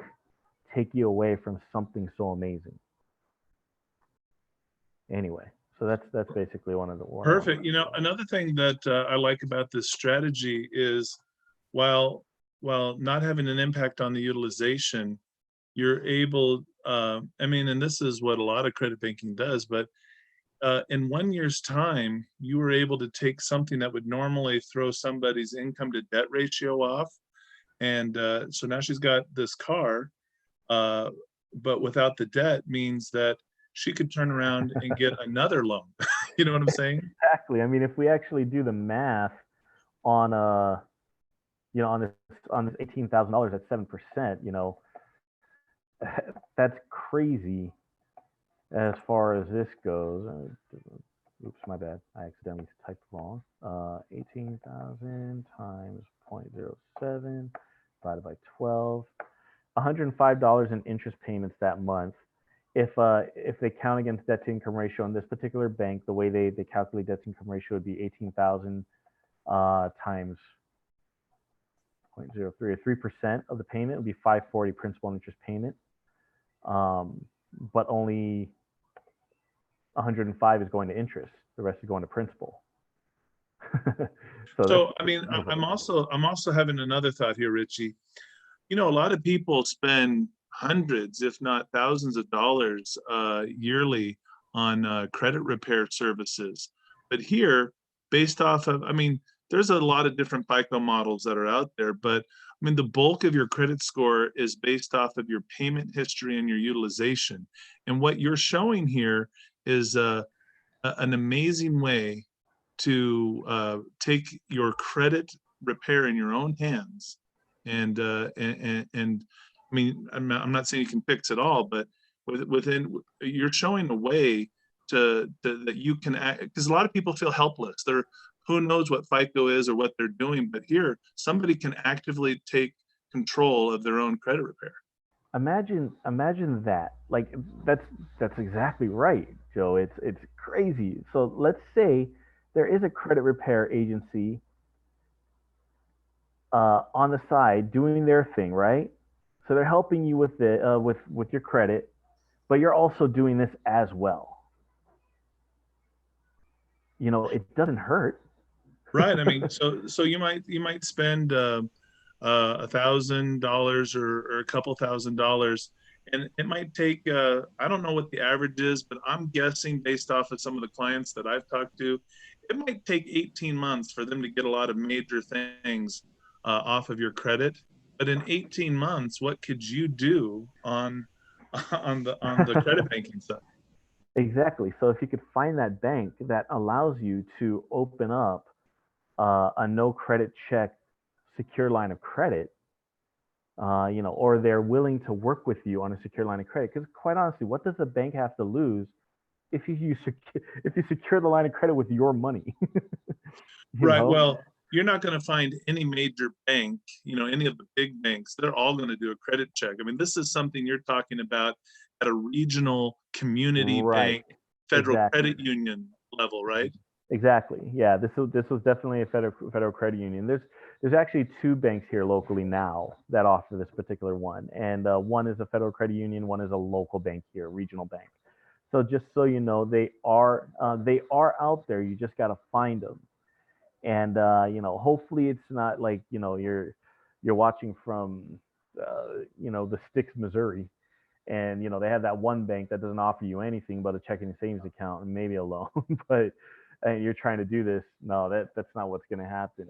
take you away from something so amazing? Anyway, so that's basically one of the one. Perfect. You know, another thing that I like about this strategy is while not having an impact on the utilization, you're able, I mean, and this is what a lot of credit banking does, but in 1 year's time, you were able to take something that would normally throw somebody's income to debt ratio off. And so now she's got this car, but without the debt means that she could turn around and get another loan. You know what I'm saying? Exactly. I mean, if we actually do the math on on this $18,000 at 7%, that's crazy as far as this goes. Oops, my bad. I accidentally typed wrong. 18,000 times 0.07 divided by 12. $105 in interest payments that month. If they count against debt to income ratio in this particular bank, the way they calculate debt to income ratio would be 18,000 times 0.03, or 3% of the payment would be 540 principal and interest payment. But only 105 is going to interest. The rest is going to principal. So I mean, I'm also having another thought here, Richie. You know, a lot of people spend hundreds, if not thousands of dollars yearly on credit repair services. But here, based off of, I mean, there's a lot of different FICO models that are out there, but I mean, the bulk of your credit score is based off of your payment history and your utilization. And what you're showing here is an amazing way to take your credit repair in your own hands. And I mean, I'm not saying you can fix it all, but within, you're showing a way that you can act, because a lot of people feel helpless. Who knows what FICO is or what they're doing, but here somebody can actively take control of their own credit repair. Imagine that. Like that's exactly right, Joe. It's crazy. So let's say there is a credit repair agency on the side doing their thing, right? So they're helping you with the with your credit, but you're also doing this as well. It doesn't hurt. Right. I mean, so you might spend $1,000 or a couple $1,000, and it might take I don't know what the average is, but I'm guessing based off of some of the clients that I've talked to, it might take 18 months for them to get a lot of major things off of your credit. But in 18 months, what could you do on the credit banking side? Exactly. So if you could find that bank that allows you to open up a no credit check secure line of credit, or they're willing to work with you on a secure line of credit. Because quite honestly, what does the bank have to lose if you secure the line of credit with your money? Right. Well, you're not going to find any major bank, any of the big banks. They're all going to do a credit check. I mean, this is something you're talking about at a regional community bank, federal credit union level, right? Exactly. Yeah, this was definitely a federal credit union. There's actually two banks here locally now that offer this particular one, and one is a federal credit union, one is a local bank here, regional bank. So just so you know, they are out there. You just got to find them, and hopefully it's not like you're watching from the sticks, Missouri, and they have that one bank that doesn't offer you anything but a checking and savings account and maybe a loan, but and you're trying to do this. No, that's not what's going to happen.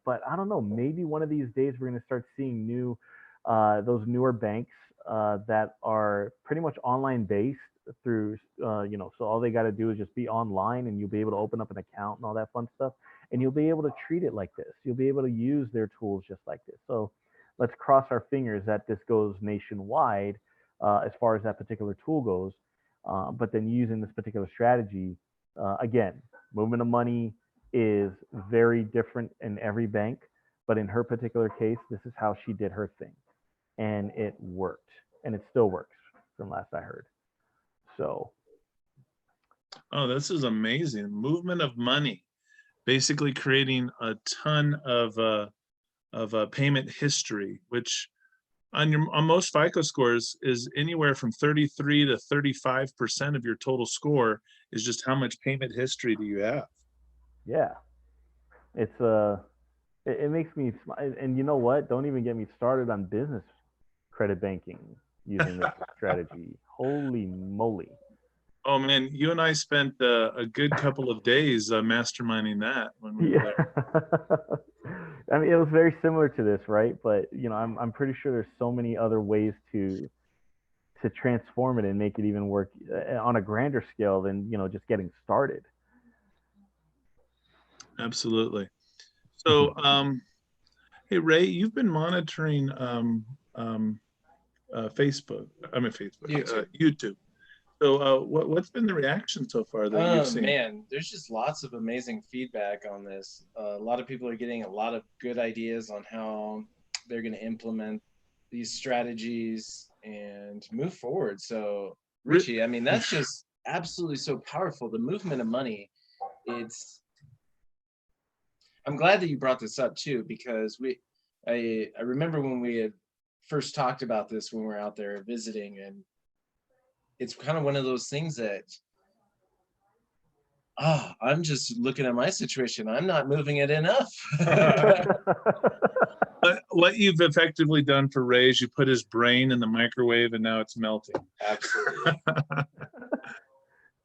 But I don't know, maybe one of these days we're going to start seeing those newer banks that are pretty much online based through, so all they got to do is just be online, and you'll be able to open up an account and all that fun stuff, and you'll be able to treat it like this. You'll be able to use their tools just like this. So let's cross our fingers that this goes nationwide as far as that particular tool goes. But then using this particular strategy, again, movement of money is very different in every bank, but in her particular case, this is how she did her thing, and it worked, and it still works from last I heard. So, oh, this is amazing. Movement of money, basically creating a ton of payment history, which on most FICO scores is anywhere from 33 to 35% of your total score is just how much payment history do you have. Yeah, it's it makes me smile. And you know what? Don't even get me started on business credit banking using this strategy. Holy moly! Oh man, you and I spent a good couple of days masterminding that when we were there. I mean, it was very similar to this, right? But you know, I'm pretty sure there's so many other ways to transform it and make it even work on a grander scale than, you know, just getting started. Absolutely. So, hey Ray, you've been monitoring Facebook. I mean Facebook, YouTube. So, what's been the reaction so far that you've seen? Man, there's just lots of amazing feedback on this. A lot of people are getting a lot of good ideas on how they're going to implement these strategies and move forward. So, Richie, I mean, that's just absolutely so powerful. The movement of money. I'm glad that you brought this up too, because I remember when we had first talked about this when we were out there visiting, and it's kind of one of those things that, I'm just looking at my situation. I'm not moving it enough. What you've effectively done for Ray is you put his brain in the microwave and now it's melting. Absolutely.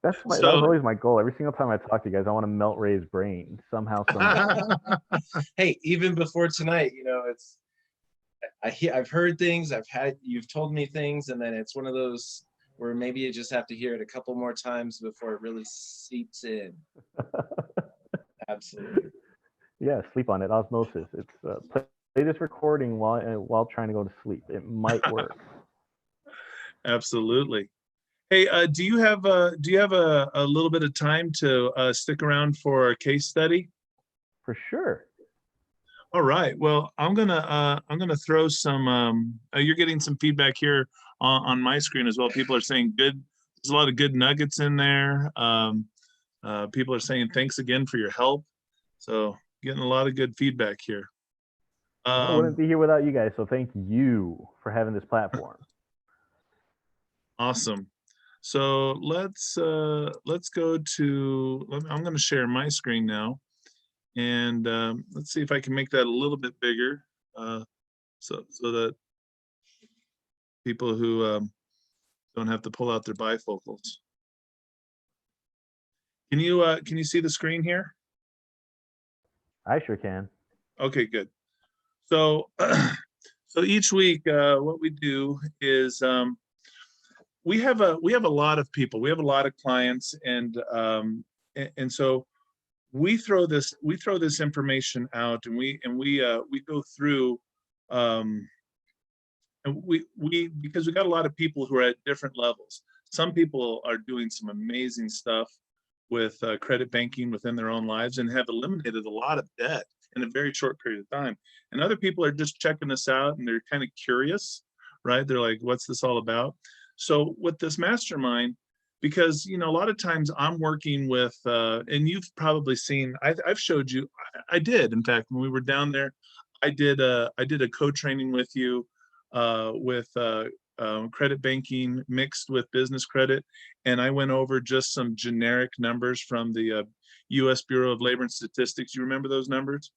That was always my goal. Every single time I talk to you guys, I want to melt Ray's brain somehow, somehow. Hey, even before tonight, you know, I've heard things, you've told me things, and then it's one of those where maybe you just have to hear it a couple more times before it really seeps in. Absolutely. Yeah, sleep on it. Osmosis. It's play this recording while trying to go to sleep. It might work. Absolutely. Hey, do you have a little bit of time to stick around for a case study? For sure. All right. Well, I'm gonna throw some. You're getting some feedback here on my screen as well. People are saying good. There's a lot of good nuggets in there. People are saying thanks again for your help. So getting a lot of good feedback here. I wouldn't be here without you guys. So thank you for having this platform. Awesome. So let's go to. I'm going to share my screen now, and let's see if I can make that a little bit bigger, so that people who don't have to pull out their bifocals. Can you see the screen here? I sure can. Okay, good. So so each week, what we do is we have a lot of people. We have a lot of clients, and so we throw this information out, and we go through, and we because we got a lot of people who are at different levels. Some people are doing some amazing stuff with credit banking within their own lives and have eliminated a lot of debt in a very short period of time. And other people are just checking this out, and they're kind of curious, right? They're like, what's this all about? So with this mastermind, because, you know, a lot of times I'm working with, and you've probably seen, I've showed you, I did, in fact, when we were down there, I did a co-training with you with credit banking mixed with business credit. And I went over just some generic numbers from the US Bureau of Labor and Statistics. You remember those numbers?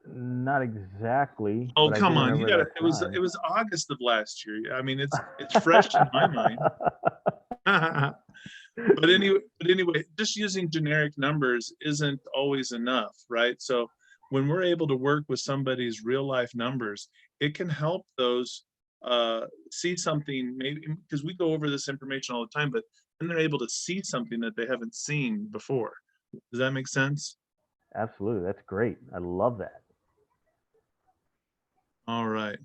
Not exactly. Oh, come on. You got it. It was August of last year. I mean, it's fresh in my mind. But anyway, just using generic numbers isn't always enough, right? So when we're able to work with somebody's real life numbers, it can help those see something, maybe because we go over this information all the time, but then they're able to see something that they haven't seen before. Does that make sense? Absolutely. That's great. I love that. All right.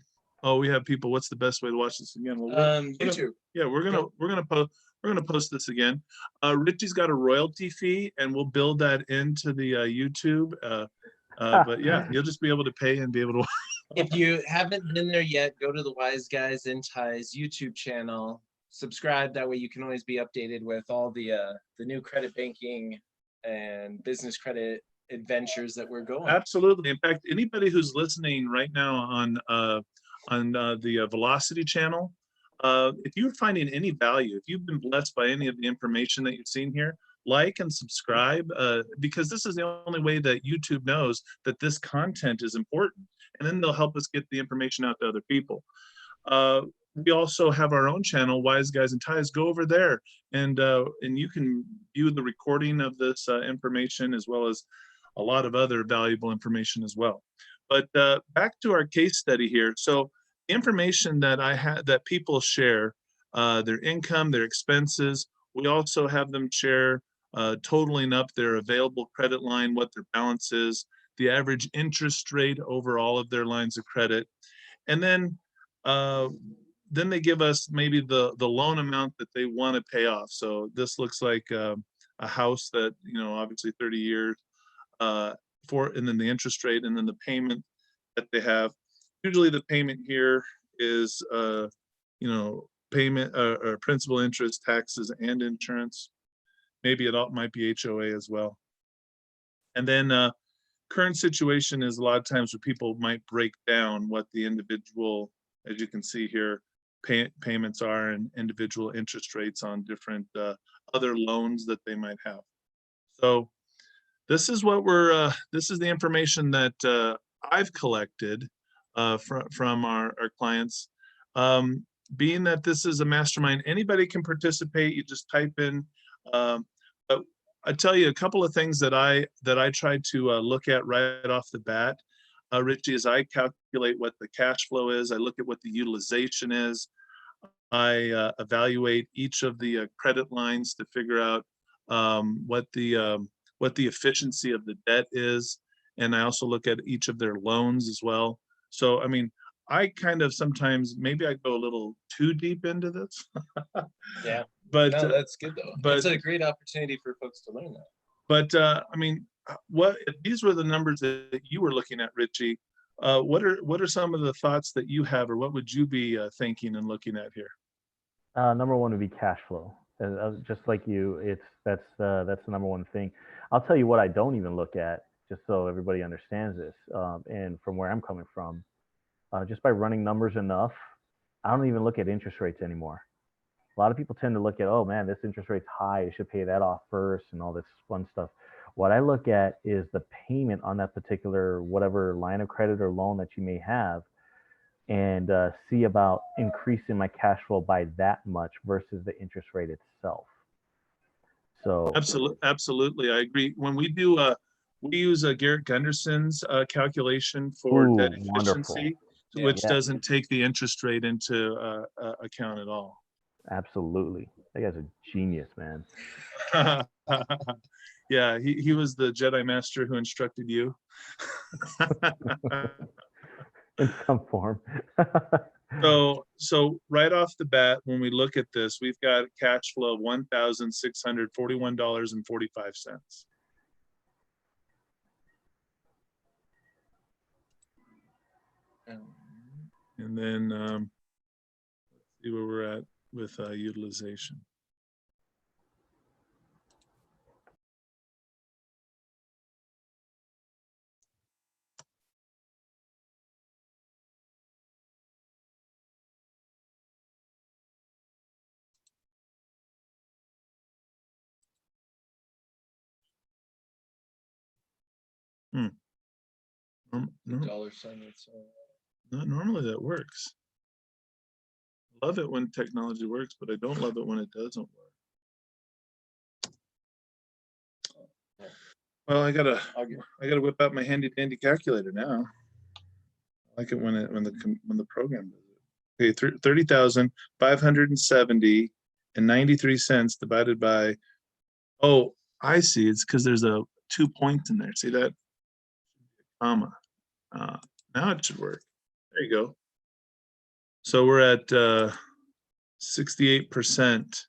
Oh, we have people. What's the best way to watch this again? Well, YouTube. We're gonna post this again. Richie's got a royalty fee, and we'll build that into the YouTube. But yeah, you'll just be able to pay and be able to. If you haven't been there yet, go to the Wise Guys in Ties YouTube channel. Subscribe. That way you can always be updated with all the new credit banking and business credit adventures that we're going. Absolutely. In fact, anybody who's listening right now on the Velocity channel, if you're finding any value, if you've been blessed by any of the information that you've seen here, like and subscribe, because this is the only way that YouTube knows that this content is important, and then they'll help us get the information out to other people. We also have our own channel, Wise Guys and Ties. Go over there, and you can view the recording of this information, as well as a lot of other valuable information as well. But back to our case study here. So information that I had, that people share, their income, their expenses. We also have them share totaling up their available credit line, what their balance is, the average interest rate over all of their lines of credit, and then they give us maybe the loan amount that they want to pay off. So this looks like a house that, you know, obviously 30 years and then the interest rate, and then the payment that they have. Usually the payment here is you know, payment or principal, interest, taxes, and insurance. Maybe it all might be HOA as well. And then current situation is a lot of times where people might break down what the individual, as you can see here, payments are, and individual interest rates on different other loans that they might have. So this is what we're, this is the information that I've collected from our clients. Being that this is a mastermind, anybody can participate. You just type in, but I tell you a couple of things that I try to look at right off the bat, Richie, is I calculate what the cash flow is. I look at what the utilization is. I evaluate each of the credit lines to figure out what the efficiency of the debt is, and I also look at each of their loans as well. So I mean, I kind of sometimes, maybe I go a little too deep into this. Yeah. But no, that's good though. But it's a great opportunity for folks to learn that. But I mean, what if these were the numbers that you were looking at, Richie? What are some of the thoughts that you have, or what would you be thinking and looking at here? Number one would be cash flow. Just like you, that's the number one thing. I'll tell you what I don't even look at, just so everybody understands this, and from where I'm coming from, just by running numbers enough, I don't even look at interest rates anymore. A lot of people tend to look at, oh man, this interest rate's high, you should pay that off first, and all this fun stuff. What I look at is the payment on that particular whatever line of credit or loan that you may have, and see about increasing my cash flow by that much versus the interest rate itself. So absolutely, I agree. When we do, we use Garrett Gunderson's calculation for debt efficiency, which doesn't take the interest rate into account at all. Absolutely, that guy's a genius, man. Yeah, he was the Jedi Master who instructed you. In some form. So right off the bat, when we look at this, we've got cash flow of $1,641.45. And then let's see where we're at with utilization. Dollar sign. Not normally that works. I love it when technology works, but I don't love it when it doesn't work. Well, I gotta whip out my handy dandy calculator now. I like it when the program does it. Okay, 30,570.93 divided by. Oh, I see. It's because there's 2 points in there. See that? Comma. Now it should work. There you go. So we're at 68%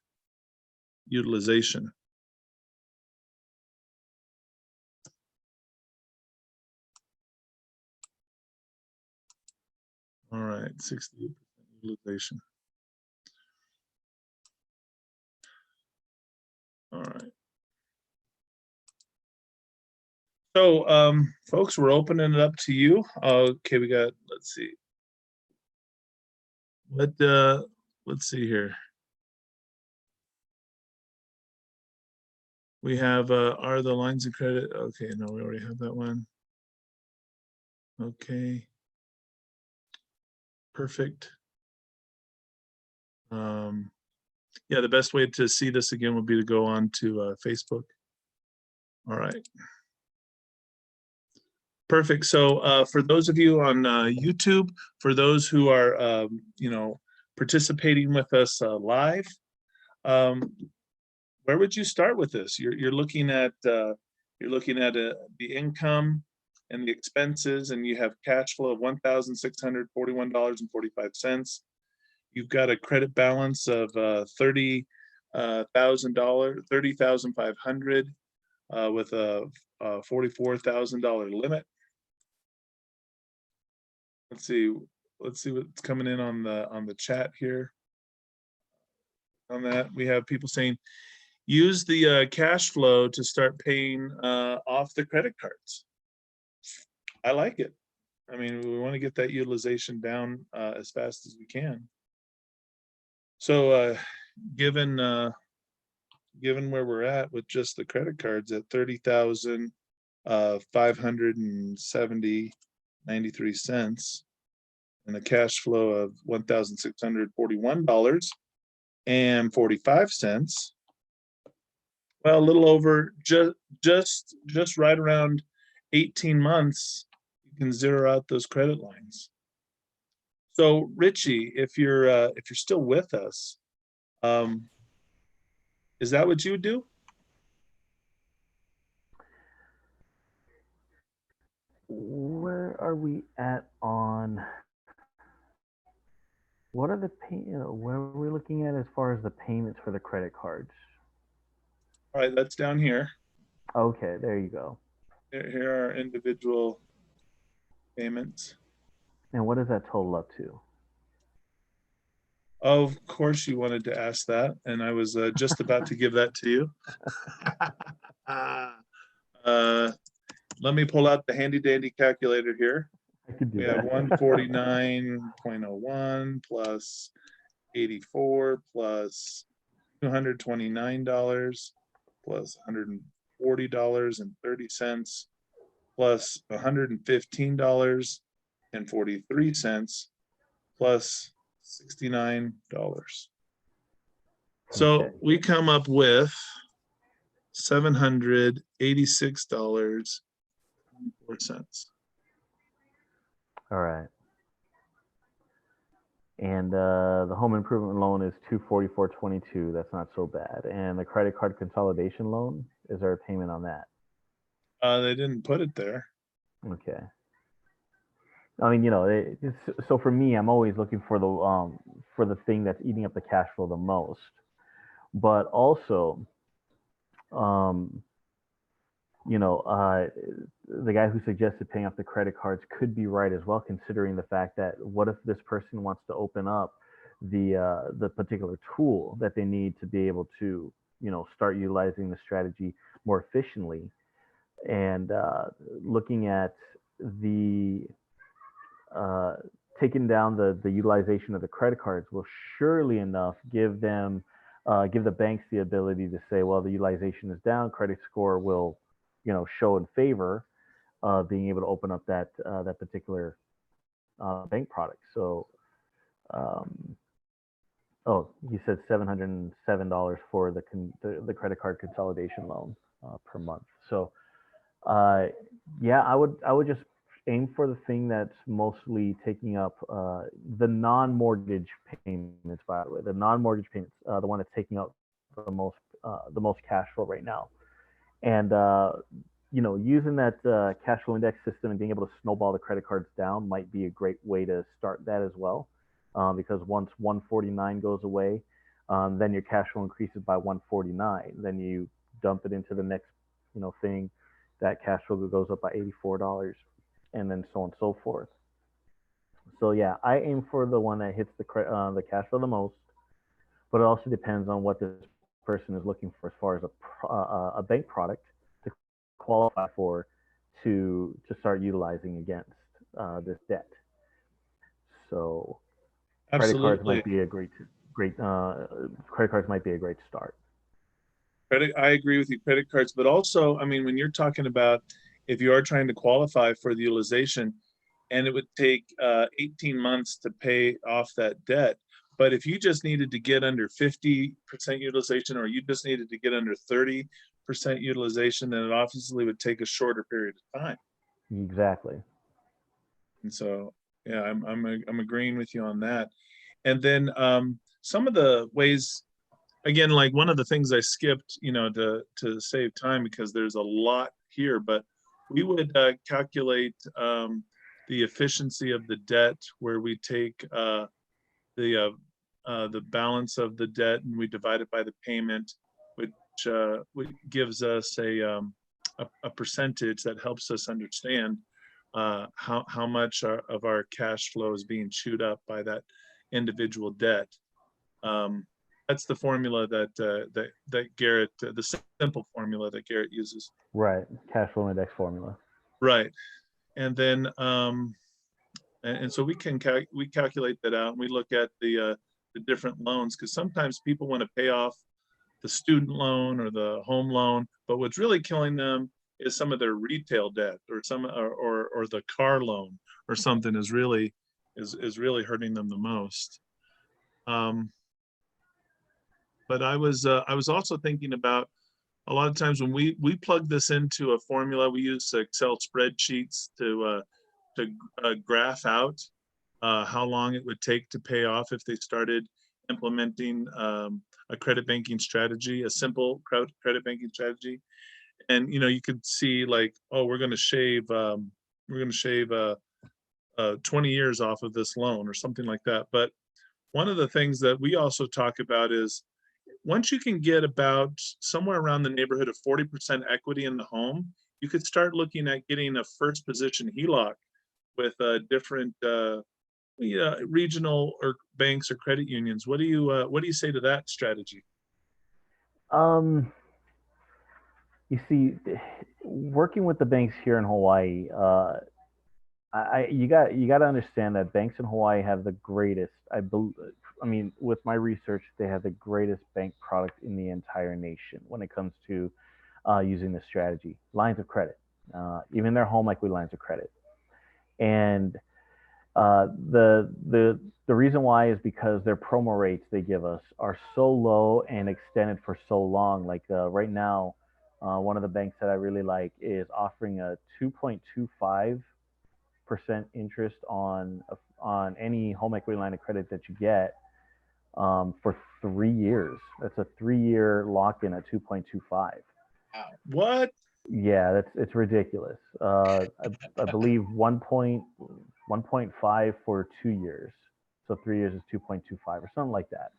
utilization. All right, 68% utilization. All right. So, folks, we're opening it up to you. Okay, we got, let's see. Let's see here. We have, are the lines of credit? Okay, no, we already have that one. Okay. Perfect. Yeah, the best way to see this again would be to go on to Facebook. All right. Perfect. So for those of you on YouTube, for those who are, participating with us live, where would you start with this? You're looking at the income and the expenses, and you have cash flow of $1,641.45. You've got a credit balance of $30,500 with a $44,000 limit. Let's see what's coming in on the chat here. On that, we have people saying, use the cash flow to start paying off the credit cards. I like it. I mean, we want to get that utilization down as fast as we can. So given where we're at with just the credit cards at $30,570.93 and a cash flow of $1,641.45, well, a little over, just right around 18 months, you can zero out those credit lines. So Richie, if you're still with us, is that what you would do? Where are we at on? What are the where are we looking at as far as the payments for the credit cards? All right, that's down here. Okay, there you go. Here are individual payments. And what does that total up to? Of course you wanted to ask that, and I was just about to give that to you. Let me pull out the handy dandy calculator here. I could do We that. have 149.01 plus 84 plus $229 plus $140.30 plus $115.43 plus $69. So Okay. we come up with $786.24. All right. And the home improvement loan is $244.22. That's not so bad. And the credit card consolidation loan, is there a payment on that? They didn't put it there. Okay. I mean, so for me, I'm always looking for the thing that's eating up the cash flow the most. But also, the guy who suggested paying off the credit cards could be right as well, considering the fact that what if this person wants to open up the particular tool that they need to be able to, start utilizing the strategy more efficiently, and looking at the taking down the utilization of the credit cards will surely enough give the banks the ability to say, well, the utilization is down, credit score will, show in favor of being able to open up that particular bank product. So, oh, you said $707 for the credit card consolidation loan per month. So, yeah, I would just aim for the thing that's mostly taking up the non-mortgage payments. By the way, the non-mortgage payments, the one that's taking up the most cash flow right now, and using that cash flow index system and being able to snowball the credit cards down might be a great way to start that as well, because once 149 goes away, then your cash flow increases by 149. Then you dump it into the next thing, that cash flow goes up by $84, and then so on and so forth. So yeah, I aim for the one that hits the cash flow the most, but it also depends on what this person is looking for as far as a bank product to qualify for to start utilizing against this debt. So credit cards Absolutely. might be a great credit cards might be a great start. I agree with you, credit cards, but also, I mean, when you're talking about if you are trying to qualify for the utilization, and it would take 18 months to pay off that debt. But if you just needed to get under 50% utilization, or you just needed to get under 30% utilization, then it obviously would take a shorter period of time. Exactly. And so, yeah, I'm agreeing with you on that. And then some of the ways, again, like one of the things I skipped, to save time, because there's a lot here, but we would calculate the efficiency of the debt, where we take the balance of the debt and we divide it by the payment, which gives us a percentage that helps us understand how much of our cash flow is being chewed up by that individual debt. That's the formula that Garrett, the simple formula that Garrett uses. Right. Cash flow index formula. Right. And then, and so we calculate that out, and we look at the different loans, because sometimes people want to pay off the student loan or the home loan, but what's really killing them is some of their retail debt, or or the car loan or something is really hurting them the most. But I was also thinking about, a lot of times when we plug this into a formula, we use Excel spreadsheets to graph out how long it would take to pay off if they started implementing a credit banking strategy, a simple credit banking strategy. And you could see, like, oh, we're going to shave 20 years off of this loan or something like that. But one of the things that we also talk about is, once you can get about somewhere around the neighborhood of 40% equity in the home, you could start looking at getting a first position HELOC with different regional or banks or credit unions. What do you say to that strategy? You see, working with the banks here in Hawaii, you got to understand that banks in Hawaii have the greatest. I mean, with my research, they have the greatest bank product in the entire nation when it comes to using this strategy. Lines of credit, even their home equity lines of credit, and the reason why is because their promo rates they give us are so low and extended for so long. Like right now, one of the banks that I really like is offering a 2.25% interest on any home equity line of credit that you get for 3 years. That's a 3-year lock-in at 2.25. What? Yeah, it's ridiculous. I believe 1.5 for 2 years. So 3 years is 2.25 or something like that.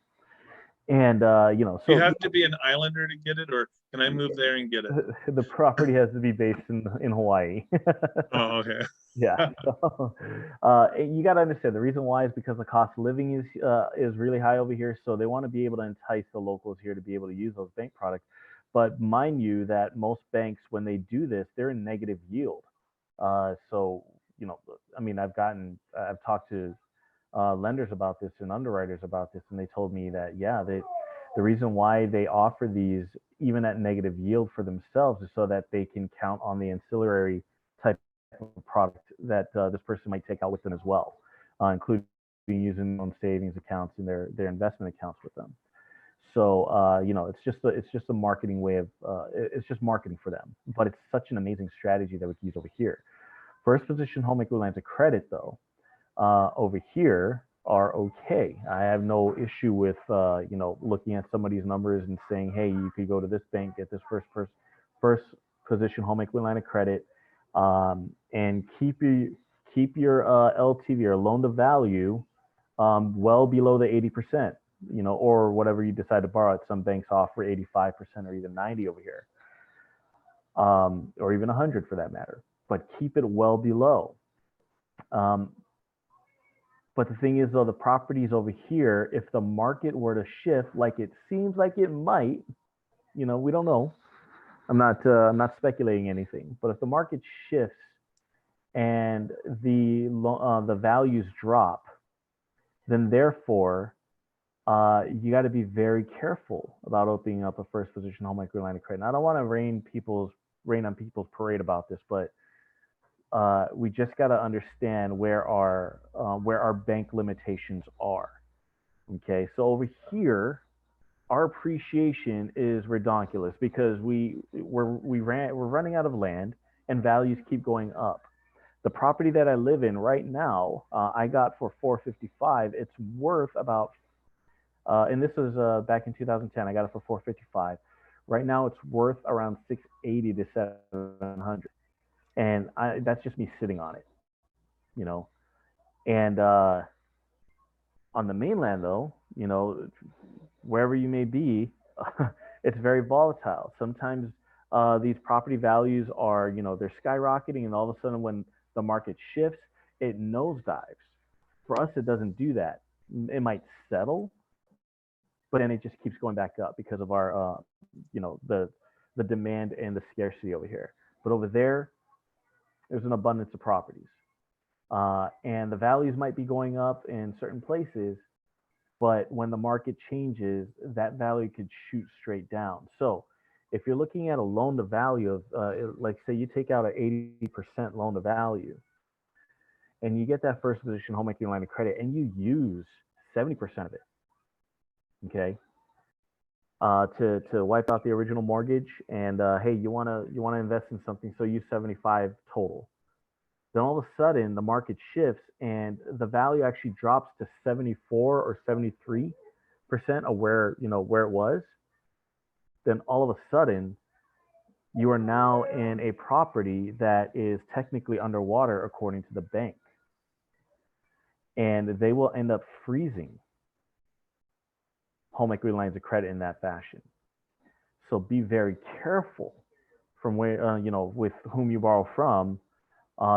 And so you have to be an islander to get it, or can I move there and get it? The property has to be based in Hawaii. Oh, okay. Yeah. So, you got to understand the reason why is because the cost of living is really high over here. So they want to be able to entice the locals here to be able to use those bank products. But mind you that most banks, when they do this, they're in negative yield. So, I mean, I've talked to lenders about this and underwriters about this, and they told me that, yeah, the reason why they offer these even at negative yield for themselves is so that they can count on the ancillary type of product that this person might take out with them as well, including using their own savings accounts and their investment accounts with them. So it's just a marketing way of it's just marketing for them. But it's such an amazing strategy that we can use over here. First position home equity lines of credit, though, over here are okay. I have no issue with looking at somebody's numbers and saying, hey, you could go to this bank, get this first position home equity line of credit, and keep your LTV or loan to value well below the 80%, or whatever you decide to borrow. Some banks offer 85% or even 90 over here, or even 100 for that matter. But keep it well below. But the thing is, though, the properties over here, if the market were to shift like it seems like it might, we don't know, I'm not speculating anything, but if the market shifts and the values drop, then therefore you got to be very careful about opening up a first position home equity line of credit. And I don't want to rain on people's parade about this, but we just got to understand where our bank limitations are. Okay, so over here, our appreciation is redonkulous because we're running out of land and values keep going up. The property that I live in right now, I got for 455. It's worth about, and this was back in 2010. I got it for 455. Right now, it's worth around 680 to 700, and that's just me sitting on it, you know. And on the mainland, though, wherever you may be, it's very volatile. Sometimes these property values are, they're skyrocketing, and all of a sudden, when the market shifts, it nosedives. For us, it doesn't do that. It might settle, but then it just keeps going back up because of our, the demand and the scarcity over here. But over there, there's an abundance of properties, and the values might be going up in certain places, but when the market changes, that value could shoot straight down. So if you're looking at a loan to value of, like say you take out an 80% loan to value and you get that first position home equity line of credit and you use 70% of it, okay, to wipe out the original mortgage, and hey, you wanna invest in something, so use 75 total. Then all of a sudden the market shifts and the value actually drops to 74 or 73% of where it was. Then all of a sudden you are now in a property that is technically underwater according to the bank, and they will end up freezing home equity lines of credit in that fashion. So be very careful from where with whom you borrow from.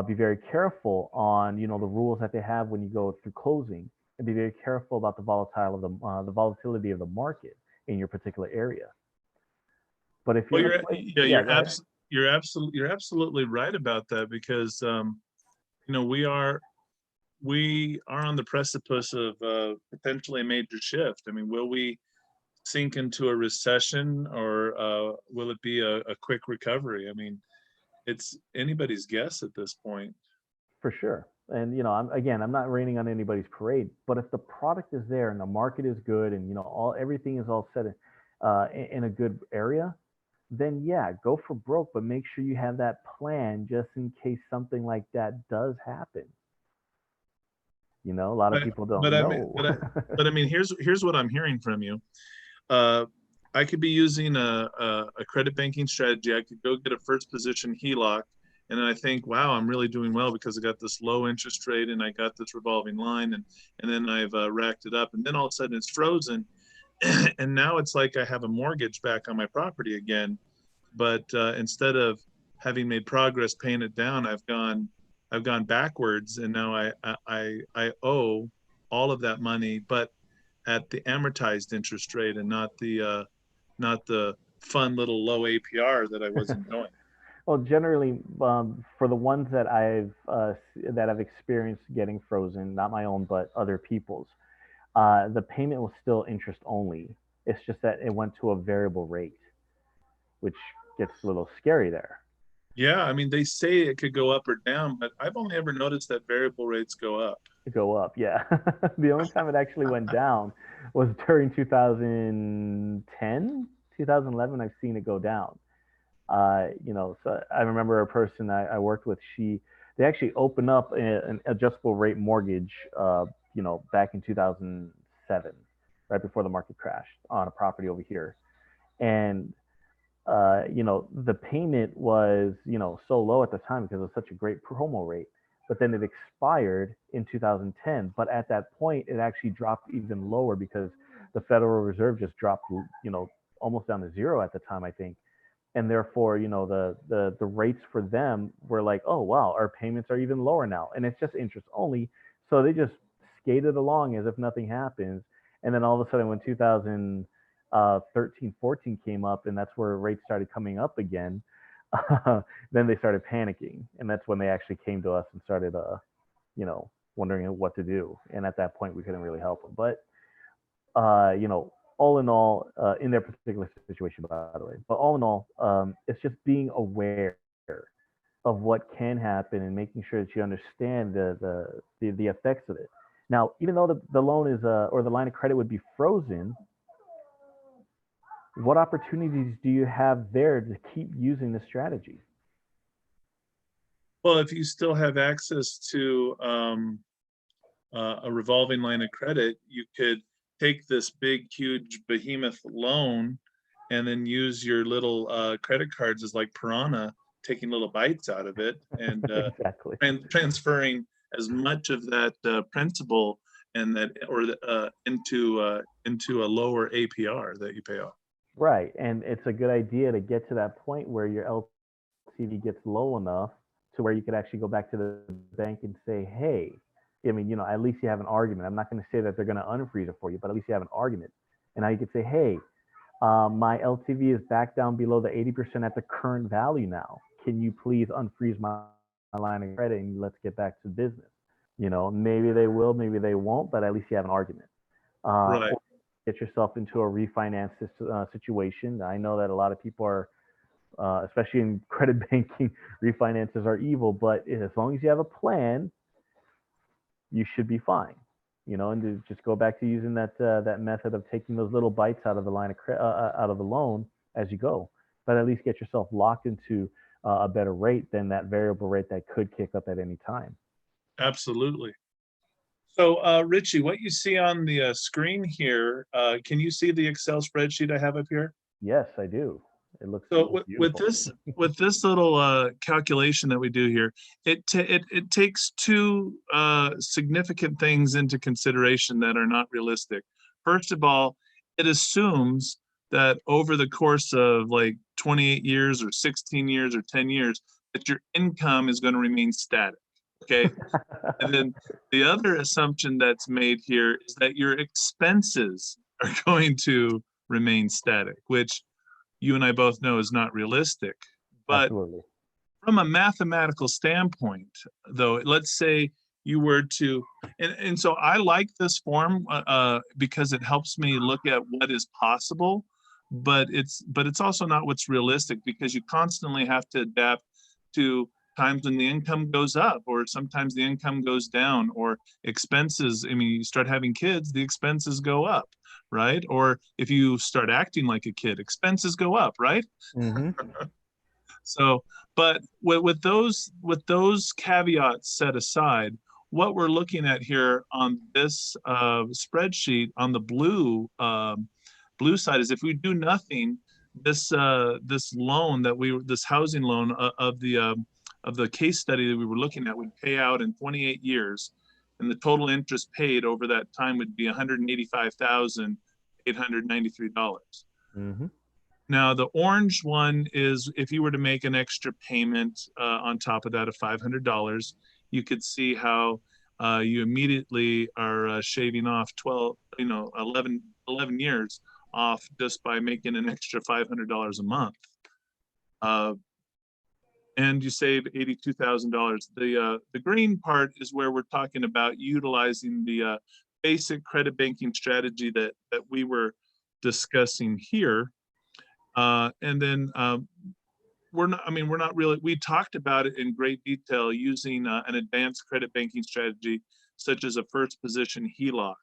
Be very careful on the rules that they have when you go through closing, and be very careful about the volatility of the market in your particular area. But if Well, you're you're absolutely right about that, because we are on the precipice of potentially a major shift. I mean, will we sink into a recession, or will it be a quick recovery? I mean, it's anybody's guess at this point. For sure. And I'm not raining on anybody's parade, but if the product is there and the market is good, and everything is all set in a good area, then yeah, go for broke, but make sure you have that plan just in case something like that does happen. A lot of people don't know. But I mean, here's what I'm hearing from you. I could be using a credit banking strategy. I could go get a first position HELOC, and then I think, wow, I'm really doing well because I got this low interest rate and I got this revolving line, and then I've racked it up, and then all of a sudden it's frozen, and now it's like I have a mortgage back on my property again. But instead of having made progress paying it down, I've gone backwards, and now I owe all of that money, but at the amortized interest rate, and not the fun little low APR that I was enjoying. Well, generally, for the ones that I've experienced getting frozen, not my own but other people's, the payment was still interest only. It's just that it went to a variable rate, which gets a little scary there. Yeah, I mean, they say it could go up or down, but I've only ever noticed that variable rates go up. Go up, yeah. The only time it actually went down was during 2010, 2011. I've seen it go down. So I remember a person I worked with. They actually opened up an adjustable rate mortgage, back in 2007, right before the market crashed, on a property over here, and the payment was so low at the time because it was such a great promo rate. But then it expired in 2010. But at that point, it actually dropped even lower because the Federal Reserve just dropped, almost down to zero at the time, I think. And therefore, the rates for them were like, oh, wow, our payments are even lower now. And it's just interest only. So they just skated along as if nothing happens. And then all of a sudden, when 13, 14 came up, and that's where rates started coming up again. Then they started panicking, and that's when they actually came to us and started, you know, wondering what to do. And at that point, we couldn't really help them. But you know, all in all, in their particular situation, by the way, but all in all, it's just being aware of what can happen and making sure that you understand the effects of it. Now, even though the loan is or the line of credit would be frozen, what opportunities do you have there to keep using the strategy? Well, if you still have access to a revolving line of credit, you could take this big, huge behemoth loan and then use your little credit cards as like piranha, taking little bites out of it and Exactly. transferring as much of that principal and that into a lower APR that you pay off. Right. And it's a good idea to get to that point where your LTV gets low enough to where you could actually go back to the bank and say, hey, I mean, you know, at least you have an argument. I'm not going to say that they're going to unfreeze it for you, but at least you have an argument. And now you could say, hey, my LTV is back down below the 80% at the current value now. Can you please unfreeze my line of credit and let's get back to business? You know, maybe they will, maybe they won't, but at least you have an argument. Right. Or get yourself into a refinance situation. I know that a lot of people are, especially in credit banking, refinances are evil, but as long as you have a plan, you should be fine. You know, and to just go back to using that method of taking those little bites out of the line of out of the loan as you go, but at least get yourself locked into a better rate than that variable rate that could kick up at any time. Absolutely. So, Richie, what you see on the screen here, can you see the Excel spreadsheet I have up here? Yes, I do. It looks So beautiful. with this little calculation that we do here, it takes two significant things into consideration that are not realistic. First of all, it assumes that over the course of like 28 years or 16 years or 10 years, that your income is going to remain static. Okay. And then the other assumption that's made here is that your expenses are going to remain static, which you and I both know is not realistic. But Absolutely. from a mathematical standpoint, though, let's say you were to, and so I like this form because it helps me look at what is possible, but it's also not what's realistic, because you constantly have to adapt to times when the income goes up, or sometimes the income goes down, or expenses. I mean, you start having kids, the expenses go up, right? Or if you start acting like a kid, expenses go up, right? Mm-hmm. So, but with those caveats set aside, what we're looking at here on this spreadsheet on the blue side is, if we do nothing, this loan that this housing loan of the case study that we were looking at would pay out in 28 years, and the total interest paid over that time would be $185,893. Mm-hmm. Now, the orange one is if you were to make an extra payment on top of that of $500, you could see how you immediately are shaving off 11 years off just by making an extra $500 a month. And you save $82,000. The green part is where we're talking about utilizing the basic credit banking strategy that we were discussing here. And then we're not really, we talked about it in great detail using an advanced credit banking strategy, such as a first position HELOC.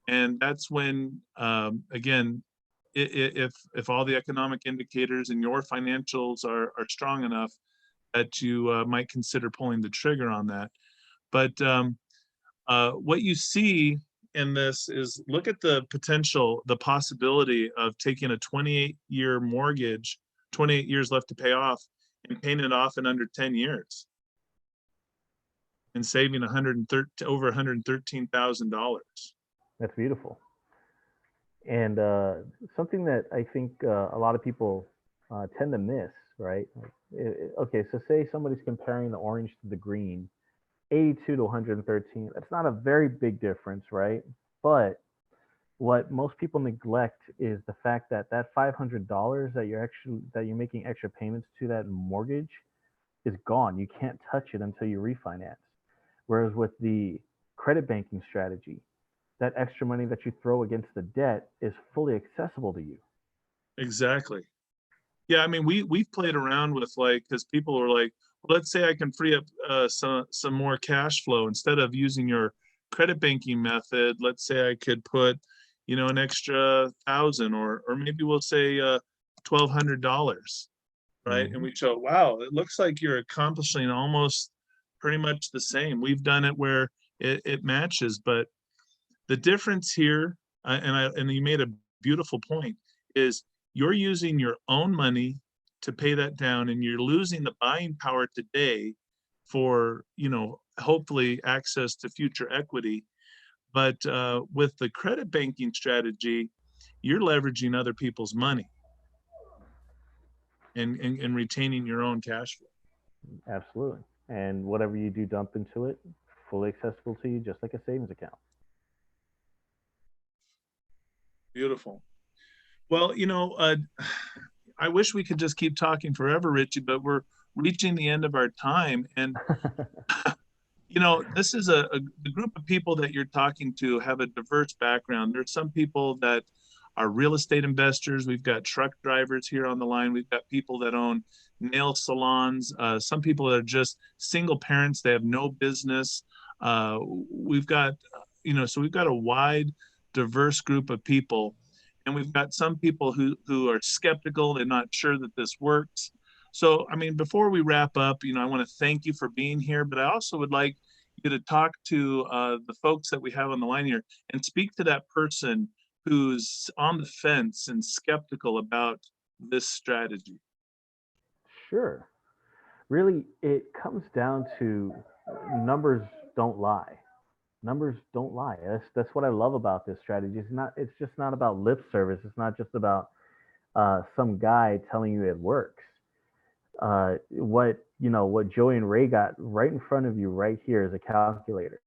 And that's when, again, if all the economic indicators and your financials are strong enough, that you might consider pulling the trigger on that. But what you see in this is, look at the potential, the possibility of taking a 28-year mortgage, 28 years left to pay off, and paying it off in under 10 years and saving over $113,000. That's beautiful. And something that I think a lot of people tend to miss, right? Okay, so say somebody's comparing the orange to the green, 82 to 113. That's not a very big difference, right? But what most people neglect is the fact that that $500 that you're making extra payments to that mortgage is gone. You can't touch it until you refinance. Whereas with the credit banking strategy, that extra money that you throw against the debt is fully accessible to you. Exactly. Yeah, I mean, we've played around with, like, because people are like, well, let's say I can free up some more cash flow instead of using your credit banking method. Let's say I could put, an extra thousand, or maybe we'll say $1,200, right? And Hmm. we show, wow, it looks like you're accomplishing almost pretty much the same. We've done it where it matches, but the difference here, and you made a beautiful point, is you're using your own money to pay that down, and you're losing the buying power today for, hopefully access to future equity. But with the credit banking strategy, you're leveraging other people's money and retaining your own cash flow. Absolutely. And whatever you do dump into it, fully accessible to you, just like a savings account. Beautiful. Well, I wish we could just keep talking forever, Richie, but we're reaching the end of our time. And this is the group of people that you're talking to have a diverse background. There's some people that are real estate investors. We've got truck drivers here on the line. We've got people that own nail salons. Some people that are just single parents. They have no business. We've got, so we've got a wide, diverse group of people. And we've got some people who are skeptical. They're not sure that this works. So, I mean, before we wrap up, I want to thank you for being here, but I also would like you to talk to the folks that we have on the line here and speak to that person who's on the fence and skeptical about this strategy. Sure. Really, it comes down to numbers don't lie. Numbers don't lie. That's what I love about this strategy. It's just not about lip service. It's not just about some guy telling you it works. What Joey and Ray got right in front of you right here is a calculator,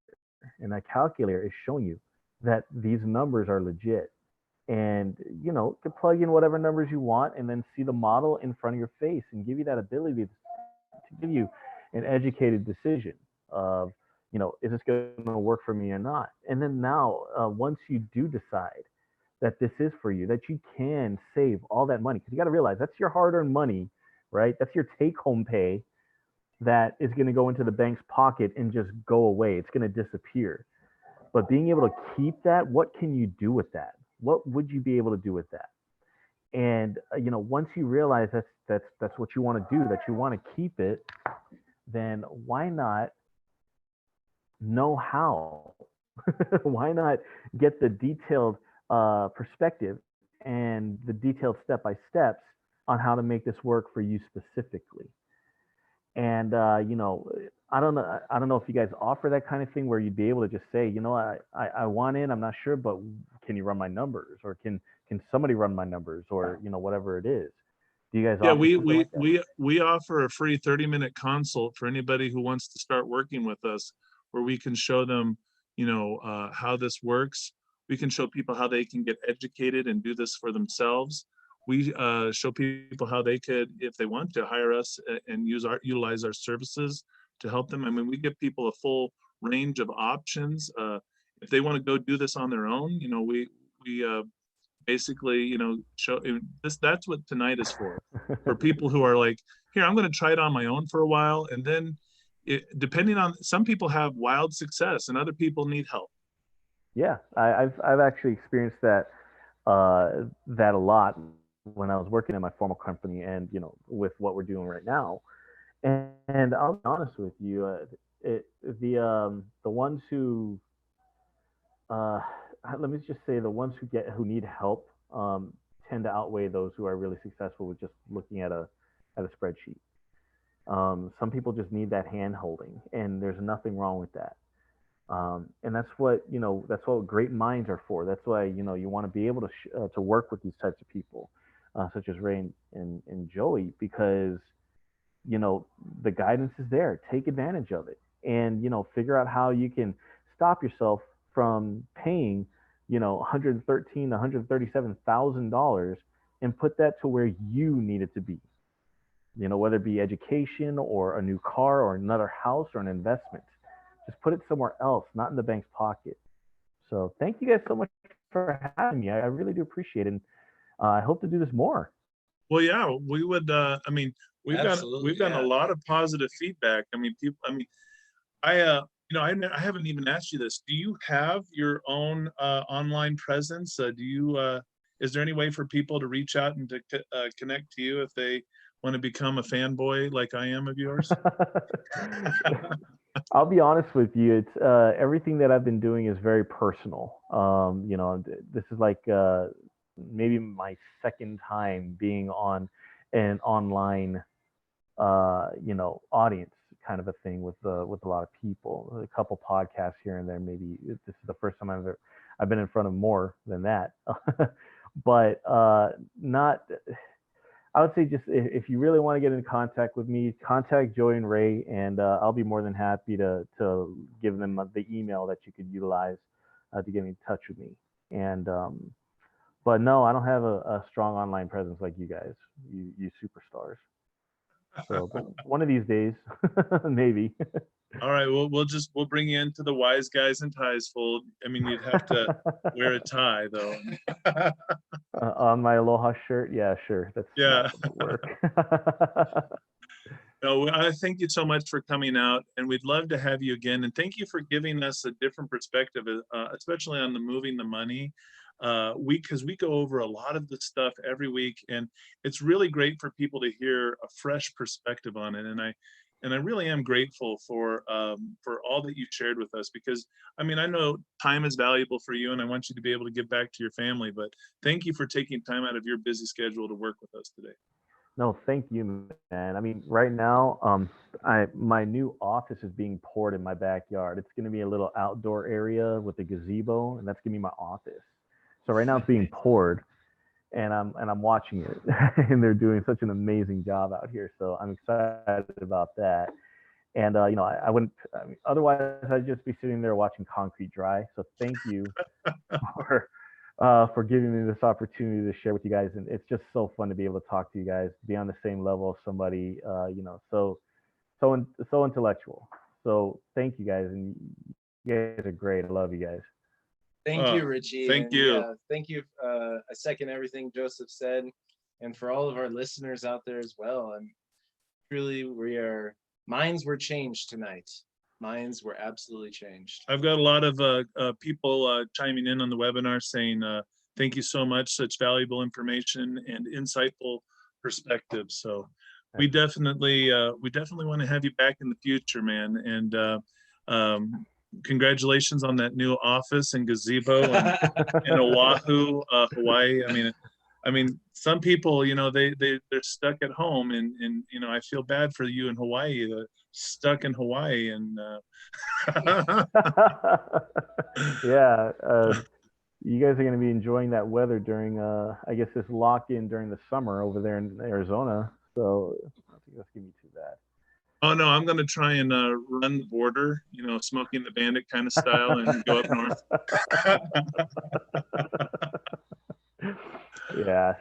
and that calculator is showing you that these numbers are legit. And you can plug in whatever numbers you want, and then see the model in front of your face, and give you that ability to give you an educated decision of, is this going to work for me or not? And then now, once you do decide that this is for you, that you can save all that money, because you got to realize that's your hard-earned money, right? That's your take-home pay that is going to go into the bank's pocket and just go away. It's going to disappear. But being able to keep that, what can you do with that? What would you be able to do with that? And once you realize that's what you want to do, that you want to keep it, then why not know how? Why not get the detailed perspective and the detailed step by steps on how to make this work for you specifically? And I don't know if you guys offer that kind of thing where you'd be able to just say, I want in, I'm not sure, but can you run my numbers, or can somebody run my numbers, or whatever it is. Do you guys Yeah, offer we something we like that? we offer a free 30-minute consult for anybody who wants to start working with us, where we can show them, how this works. We can show people how they can get educated and do this for themselves. We show people how they could, if they want to, hire us and utilize our services to help them. I mean, we give people a full range of options. If they want to go do this on their own, we basically, show this. That's what tonight is for people who are like, here, I'm going to try it on my own for a while, and then depending on, some people have wild success and other people need help. Yeah, I've actually experienced that a lot when I was working in my former company, and with what we're doing right now. And I'll be honest with you, the ones who uh, let me just say, the ones who need help tend to outweigh those who are really successful with just looking at a spreadsheet. Some people just need that hand holding, and there's nothing wrong with that. And that's what great minds are for. That's why you want to be able to work with these types of people, such as Ray and Joey, because you know the guidance is there. Take advantage of it, and figure out how you can stop yourself from paying $113,000, $137,000 and put that to where you need it to be. Whether it be education or a new car or another house or an investment. Just put it somewhere else, not in the bank's pocket. So thank you guys so much for having me. I really do appreciate it. And I hope to do this more. Well, yeah, we would. I mean, we've Absolutely, gotten a yeah. lot of positive feedback. I mean, people. I mean, I haven't even asked you this. Do you have your own online presence? Is there any way for people to reach out and to connect to you if they want to become a fanboy like I am of yours? I'll be honest with you. It's everything that I've been doing is very personal. This is like maybe my second time being on an online, audience kind of a thing with a lot of people. A couple podcasts here and there. Maybe this is the first time I've been in front of more than that. But not. I would say just if you really want to get in contact with me, contact Joey and Ray, and I'll be more than happy to give them the email that you could utilize to get in touch with me. And but no, I don't have a strong online presence like you guys, you superstars. So, but one of these days, maybe. All right, we'll bring you into the Wise Guys and Ties fold. I mean, you'd have to wear a tie though. On my Aloha shirt, yeah, sure, that's Yeah. that would work. No, I thank you so much for coming out, and we'd love to have you again. And thank you for giving us a different perspective, especially on the moving the money. Because we go over a lot of the stuff every week, and it's really great for people to hear a fresh perspective on it. And I really am grateful for all that you shared with us, because I mean, I know time is valuable for you, and I want you to be able to give back to your family. But thank you for taking time out of your busy schedule to work with us today. No, thank you, man. I mean, right now, my new office is being poured in my backyard. It's going to be a little outdoor area with a gazebo, and that's going to be my office. So right now it's being poured, and I'm watching it, and they're doing such an amazing job out here. So I'm excited about that. And I wouldn't. I mean, otherwise, I'd just be sitting there watching concrete dry. So thank you for giving me this opportunity to share with you guys. And it's just so fun to be able to talk to you guys, be on the same level as somebody, so intellectual. So thank you guys, and you guys are great. I love you guys. Thank you, Richie. Thank you. Yeah, thank you. I second everything Joseph said, and for all of our listeners out there as well. And truly, minds were changed tonight. Minds were absolutely changed. I've got a lot of people chiming in on the webinar saying, thank you so much, such valuable information and insightful perspectives. So we definitely want to have you back in the future, man. And congratulations on that new office and gazebo in Oahu, Hawaii. I mean, some people, they're stuck at home, and I feel bad for you in Hawaii, stuck in Hawaii, and yeah, you guys are going to be enjoying that weather during, I guess, this lock-in during the summer over there in Arizona. So I don't think that's going to be too bad. Oh no, I'm going to try and run the border, Smoking the Bandit kind of style, and go up north. Yeah,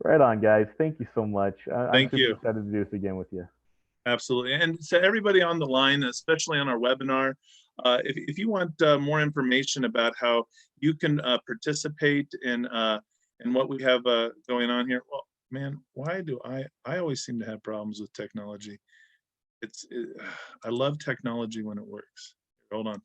right on, guys. Thank you so much. Thank you. I'm super excited to do this again with you. Absolutely. And so everybody on the line, especially on our webinar, if you want more information about how you can participate in what we have going on here, well, man, why do I always seem to have problems with technology? I love technology when it works. Hold on.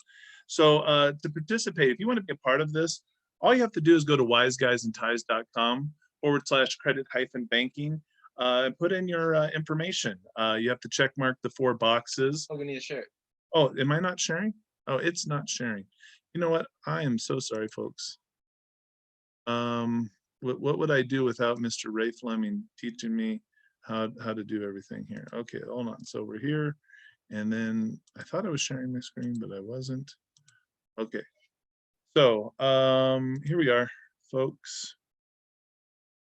So to participate, if you want to be a part of this, all you have to do is go to wiseguysandties.com/credit-banking and put in your information. You have to check mark the 4 boxes. Oh, we need to share it. Oh, am I not sharing? Oh, it's not sharing. You know what? I am so sorry, folks. What would I do without Mr. Ray Fleming teaching me how to do everything here? Okay, hold on. So we're here, and then I thought I was sharing my screen, but I wasn't. Okay. So here we are, folks.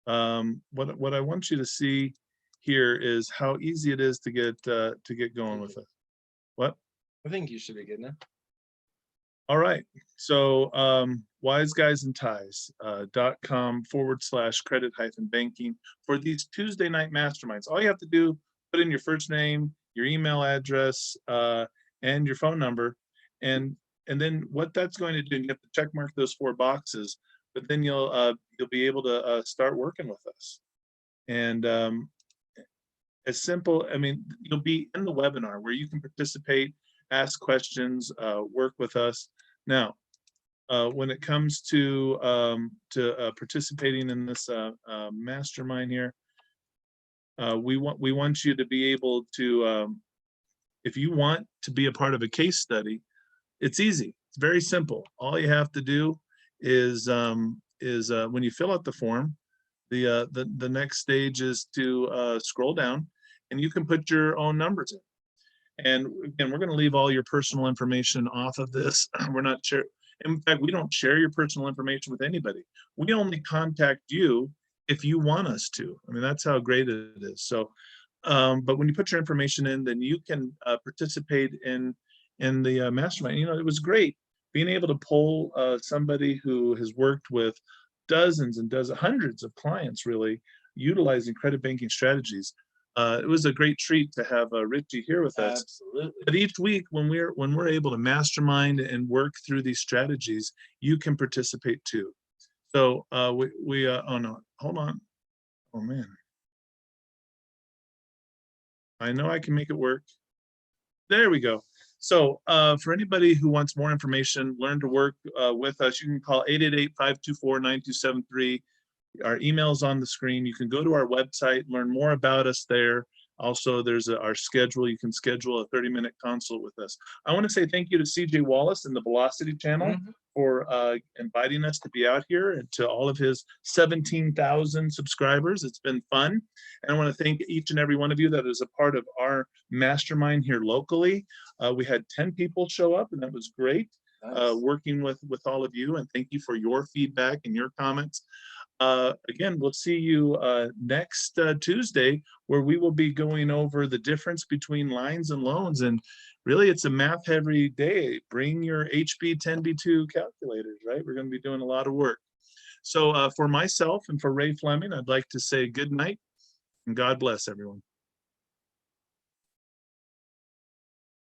What I want you to see here is how easy it is to get going with it. What? I think you should be good now. All right. So wiseguysandties.com/credit-banking for these Tuesday night masterminds. All you have to do, put in your first name, your email address, and your phone number. And then what that's going to do, you have to check mark those 4 boxes, but then you'll be able to start working with us. And as simple, I mean, you'll be in the webinar where you can participate, ask questions, work with us. Now, when it comes to participating in this mastermind here, we want you to be able to, if you want to be a part of a case study, it's easy. It's very simple. All you have to do is when you fill out the form, the next stage is to scroll down, and you can put your own numbers in. And again, we're going to leave all your personal information off of this. We're not sure. In fact, we don't share your personal information with anybody. We only contact you if you want us to. I mean, that's how great it is. So, but when you put your information in, then you can participate in the mastermind. You know, it was great being able to pull somebody who has worked with dozens and dozens, hundreds of clients, really utilizing credit banking strategies. It was a great treat to have Richie here with us. Absolutely. But each week, when we're able to mastermind and work through these strategies, you can participate too. So oh no, hold on. Oh man, I know I can make it work. There we go. So for anybody who wants more information, learn to work with us, you can call 888-524-9273. Our email is on the screen. You can go to our website, learn more about us there. Also, there's our schedule. You can schedule a 30-minute consult with us. I want to say thank you to CJ Wallace and the Velocity channel for inviting us to be out here, and to all of his 17,000 subscribers. It's been fun. And I want to thank each and every one of you that is a part of our mastermind here locally. We had 10 people show up, and that was great. Nice. Working with all of you, and thank you for your feedback and your comments. Again, we'll see you next Tuesday, where we will be going over the difference between lines and loans. And really, it's a math heavy day. Bring your HB 10B2 calculators, right? We're going to be doing a lot of work. So for myself and for Ray Fleming, I'd like to say good night and God bless everyone.